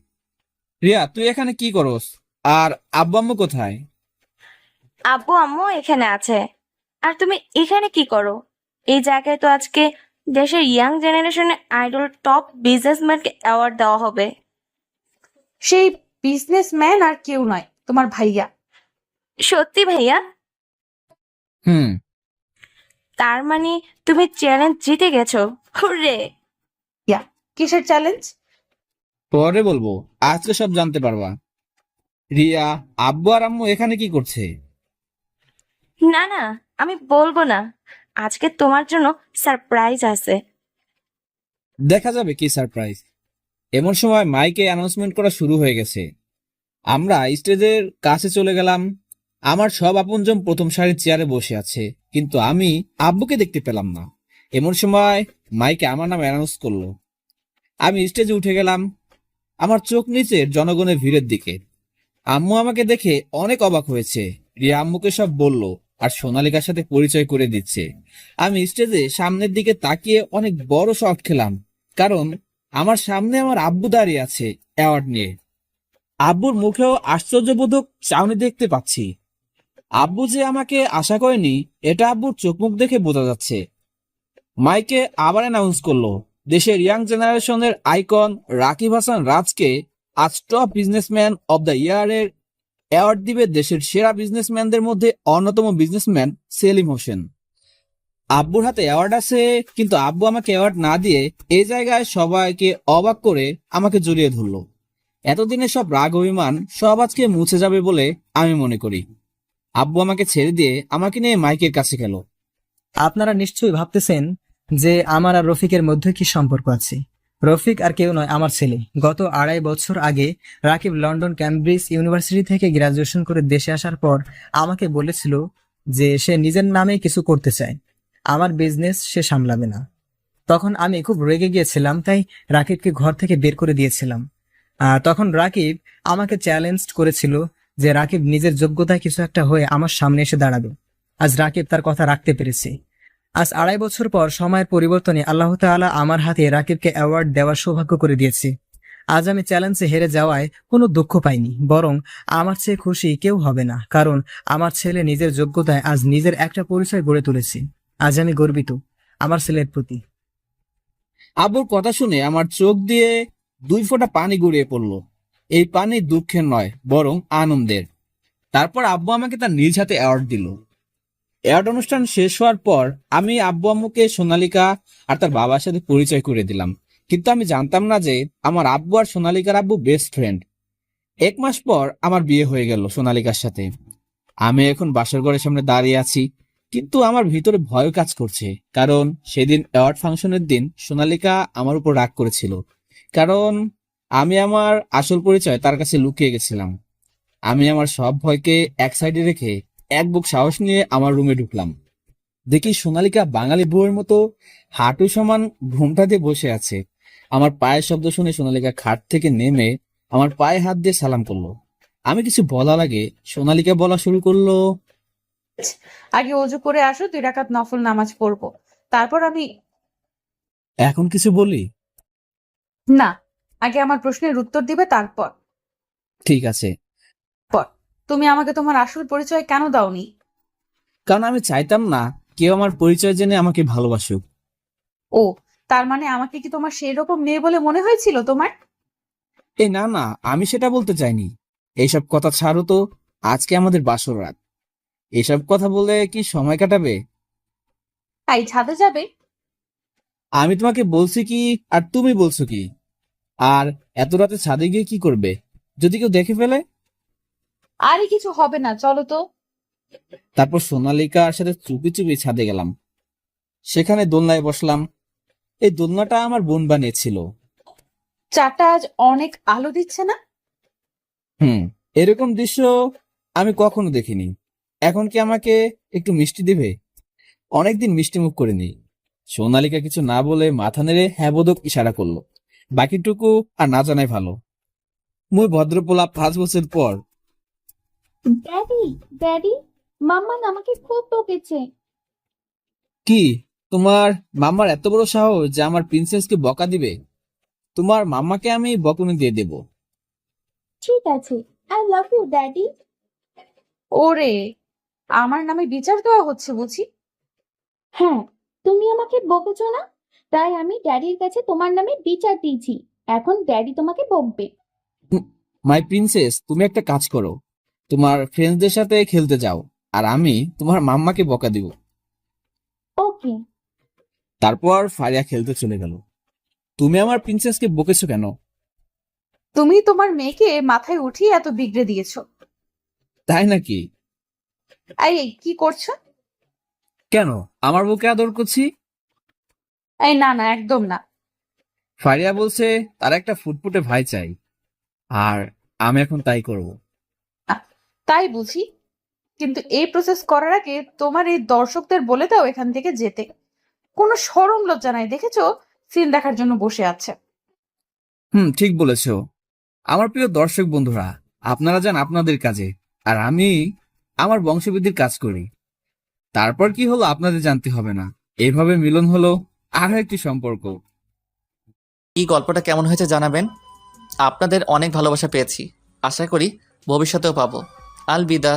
রিয়া, তুই এখানে কি করস? আর আব্বু আম্মু কোথায়? আব্বু আম্মু এখানে আছে। আর তুমি এখানে কি করো? এই জায়গায় তো আজকে দেশের ইয়াং জেনারেশনের আইডল টপ বিজনেসম্যানকে অ্যাওয়ার্ড দেওয়া হবে। সেই বিজনেসম্যান আর কেউ নয়, তোমার ভাইয়া। সত্যি ভাইয়া? হুম। তার মানে তুমি চ্যালেঞ্জ জিতে গেছো। হুররে! ইয়া, কিসের চ্যালেঞ্জ? পরে বলবো, আজকে সব জানতে পারবা। রিয়া, আব্বু আর আম্মু এখানে কি করছে? না না, আমি বলবো না। আজকে তোমার জন্য সারপ্রাইজ আছে। দেখা যাবে কি সারপ্রাইজ। এমন সময় মাইকে অ্যানাউন্সমেন্ট করা শুরু হয়ে গেছে। আমরা স্টেজের কাছে চলে গেলাম। আমার সব আপনজন প্রথম সারির চেয়ারে বসে আছে, কিন্তু আমি আব্বুকে দেখতে পেলাম না। এমন সময় মাইকে আমার নাম অ্যানাউন্স করলো। আমি স্টেজে উঠে গেলাম। আমার চোখ নিচের জনগণের ভিড়ের দিকে। আম্মু আমাকে দেখে অনেক অবাক হয়েছে। রিয়া আম্মুকে সব বলল আর সোনালিকার সাথে পরিচয় করে দিচ্ছে। আমি স্টেজে সামনের দিকে তাকিয়ে অনেক বড় শট খেলাম, কারণ আমার সামনে আমার আব্বু দাঁড়িয়ে আছে অ্যাওয়ার্ড নিয়ে। আব্বুর মুখেও আশ্চর্যবোধক চাউনি দেখতে পাচ্ছি। আব্বু যে আমাকে আশা করেনি এটা আব্বুর চোখ মুখ দেখে বোঝা যাচ্ছে। মাইকে আবার অ্যানাউন্স করলো, দেশের ইয়াং জেনারেশনের আইকন রাকিব হাসান রাজকে আজ টপ বিজনেসম্যান অব দ্য ইয়ারের অ্যাওয়ার্ড দিবে দেশের সেরা বিজনেসম্যানদের মধ্যে অন্যতম বিজনেসম্যান সেলিম হোসেন। আব্বুর হাতে অ্যাওয়ার্ড আছে, কিন্তু আব্বু আমাকে অ্যাওয়ার্ড না দিয়ে এই জায়গায় সবাইকে অবাক করে আমাকে জড়িয়ে ধরলো। এতদিনের সব রাগ অভিমান সব আজকে মুছে যাবে বলে আমি মনে করি। আব্বু আমাকে ছেড়ে দিয়ে আমাকে নিয়ে মাইকের কাছে গেল। আপনারা নিশ্চয়ই ভাবতেছেন যে আমার আর রফিকের মধ্যে কি সম্পর্ক আছে। রফিক আর কেউ নয়, আমার ছেলে। গত 2.5 বছর আগে রাকিব লন্ডন ক্যামব্রিজ ইউনিভার্সিটি থেকে গ্রাজুয়েশন করে দেশে আসার পর আমাকে বলেছিল যে সে নিজের নামে কিছু করতে চায়, আমার বিজনেস সে সামলাবে না। তখন আমি খুব রেগে গিয়েছিলাম, তাই রাকিবকে ঘর থেকে বের করে দিয়েছিলাম। তখন রাকিব আমাকে চ্যালেঞ্জ করেছিল যে রাকিব নিজের যোগ্যতায় কিছু একটা হয়ে আমার সামনে এসে দাঁড়াবে। আজ রাকিব তার কথা রাখতে পেরেছে। আজ 2.5 বছর পর সময়ের পরিবর্তনে আল্লাহ তাআলা আমার হাতে রাকিবকে অ্যাওয়ার্ড দেওয়ার সৌভাগ্য করে দিয়েছে। আজ আমি চ্যালেঞ্জে হেরে যাওয়ায় কোনো দুঃখ পাইনি, বরং আমার চেয়ে খুশি কেউ হবে না, কারণ আমার ছেলে নিজের যোগ্যতায় আজ নিজের একটা পরিচয় গড়ে তুলেছে। আজ আমি গর্বিত আমার ছেলের প্রতি। আব্বুর কথা শুনে আমার চোখ দিয়ে 2 ফোঁটা পানি গড়িয়ে পড়ল। এই পানি দুঃখের নয়, বরং আনন্দের। তারপর আব্বু আমাকে তার নিজ হাতে অ্যাওয়ার্ড দিল। অ্যাওয়ার্ড অনুষ্ঠান শেষ হওয়ার পর আমি আব্বু আম্মুকে সোনালিকা আর তার বাবার সাথে পরিচয় করে দিলাম, কিন্তু আমি জানতাম না যে আমার আব্বু আর সোনালিকার আব্বু বেস্ট ফ্রেন্ড। 1 মাস পর আমার বিয়ে হয়ে গেল সোনালিকার সাথে। আমি এখন বাসর ঘরের সামনে দাঁড়িয়ে আছি, কিন্তু আমার ভিতরে ভয় কাজ করছে, কারণ সেদিন অ্যাওয়ার্ড ফাংশনের দিন সোনালিকা আমার উপর রাগ করেছিল, কারণ আমি আমার আসল পরিচয় তার কাছে লুকিয়ে গেছিলাম। আমি আমার সব ভয়কে এক সাইডে রেখে এক বুক সাহস নিয়ে আমার রুমে ঢুকলাম। দেখি সোনালিকা বাঙালি বউয়ের মতো হাঁটু সমান ঘুমটা দিয়ে বসে আছে। আমার পায়ের শব্দ শুনে সোনালিকা খাট থেকে নেমে আমার পায়ে হাত দিয়ে সালাম করলো। আমি কিছু বলার আগে সোনালিকা বলা শুরু করলো, আগে অজু করে আসো, 2 রাকাত নফল নামাজ পড়বো, তারপর আমি। এখন কিছু বলি? না, আগে আমার প্রশ্নের উত্তর দিবে, তারপর। ঠিক আছে। তুমি আমাকে তোমার আসল পরিচয় কেন দাওনি? কারণ আমি চাইতাম না কেউ আমার পরিচয় জেনে আমাকে ভালোবাসুক। ও, তার মানে আমাকে কি তোমার সেই রকম মেয়ে বলে মনে হয়েছিল তোমার? না না, আমি সেটা বলতে চাইনি। এইসব কথা ছাড়ো তো, আজকে আমাদের বাসর রাত। এসব কথা বলে কি সময় কাটাবে? তাই ছাদে যাবে? আমি তোমাকে বলছি কি আর তুমি বলছো কি? আর এত রাতে ছাদে গিয়ে কি করবে যদি কেউ দেখে ফেলে? আরে কিছু হবে না, চলো তো। তারপর সোনালিকার সাথে চুপি চুপি ছাদে গেলাম। সেখানে দোলনায় বসলাম। এই দোলনাটা আমার বোন বানিয়েছিল। চারটা আজ অনেক আলো দিচ্ছে না? এরকম দৃশ্য আমি কখনো দেখিনি। এখন কি আমাকে একটু মিষ্টি দিবে? অনেকদিন মিষ্টি মুখ করিনি। সোনালিকা কিছু না বলে মাথা নেড়ে হ্যাঁ বোধক ইশারা করলো। বাকিটুকু আর না জানাই ভালো। মুই ভদ্রপোলা 5 বছর পর। ড্যাডি, ড্যাডি, মাম্মা আমাকে খুব বকেছে। কি, তোমার মাম্মার এত বড় সাহস যে আমার প্রিন্সেসকে বকা দিবে? তোমার মাম্মাকে আমি বকুনি দিয়ে দেব। ঠিক আছে, আই লাভ ইউ ড্যাডি। ওরে, আমার নামে বিচার দেওয়া হচ্ছে বুঝি? হ্যাঁ, তুমি আমাকে বকেছো না, তাই আমি ড্যাডির কাছে তোমার নামে বিচার দিয়েছি। এখন ড্যাডি তোমাকে বকবে। মাই প্রিন্সেস, তুমি একটা কাজ করো, তোমার ফ্রেন্ডসদের সাথে খেলতে যাও, আর আমি তোমার মাম্মাকে বকা দিব। ওকে। তারপর ফারিয়া খেলতে চলে গেল। তুমি আমার প্রিন্সেসকে বকেছো কেন? তুমি তোমার মেয়েকে মাথায় উঠিয়ে এত বিগড়ে দিয়েছো। তাই নাকি? এই কি করছো? কেন আমার বুকে আদর করছি? এই না না, একদম না। ফারিয়া বলছে তার একটা ফুটফুটে ভাই চাই, আর আমি এখন তাই করব। তাই বুঝি, কিন্তু এই প্রসেস করার আগে তোমার এই দর্শকদের বলে দাও এখান থেকে যেতে। কোনো শরম লজ্জা নাই, দেখেছো? সিন দেখার জন্য বসে আছে। ঠিক বলেছো। আমার প্রিয় দর্শক বন্ধুরা, আপনারা যান আপনাদের কাজে, আর আমি আমার বংশবৃদ্ধির কাজ করি। তারপর কি হলো আপনাদের জানতে হবে না। এইভাবে মিলন হলো আরো একটি সম্পর্ক। এই গল্পটা কেমন হয়েছে জানাবেন। আপনাদের অনেক ভালোবাসা পেয়েছি, আশা করি ভবিষ্যতেও পাবো। আলবিদা।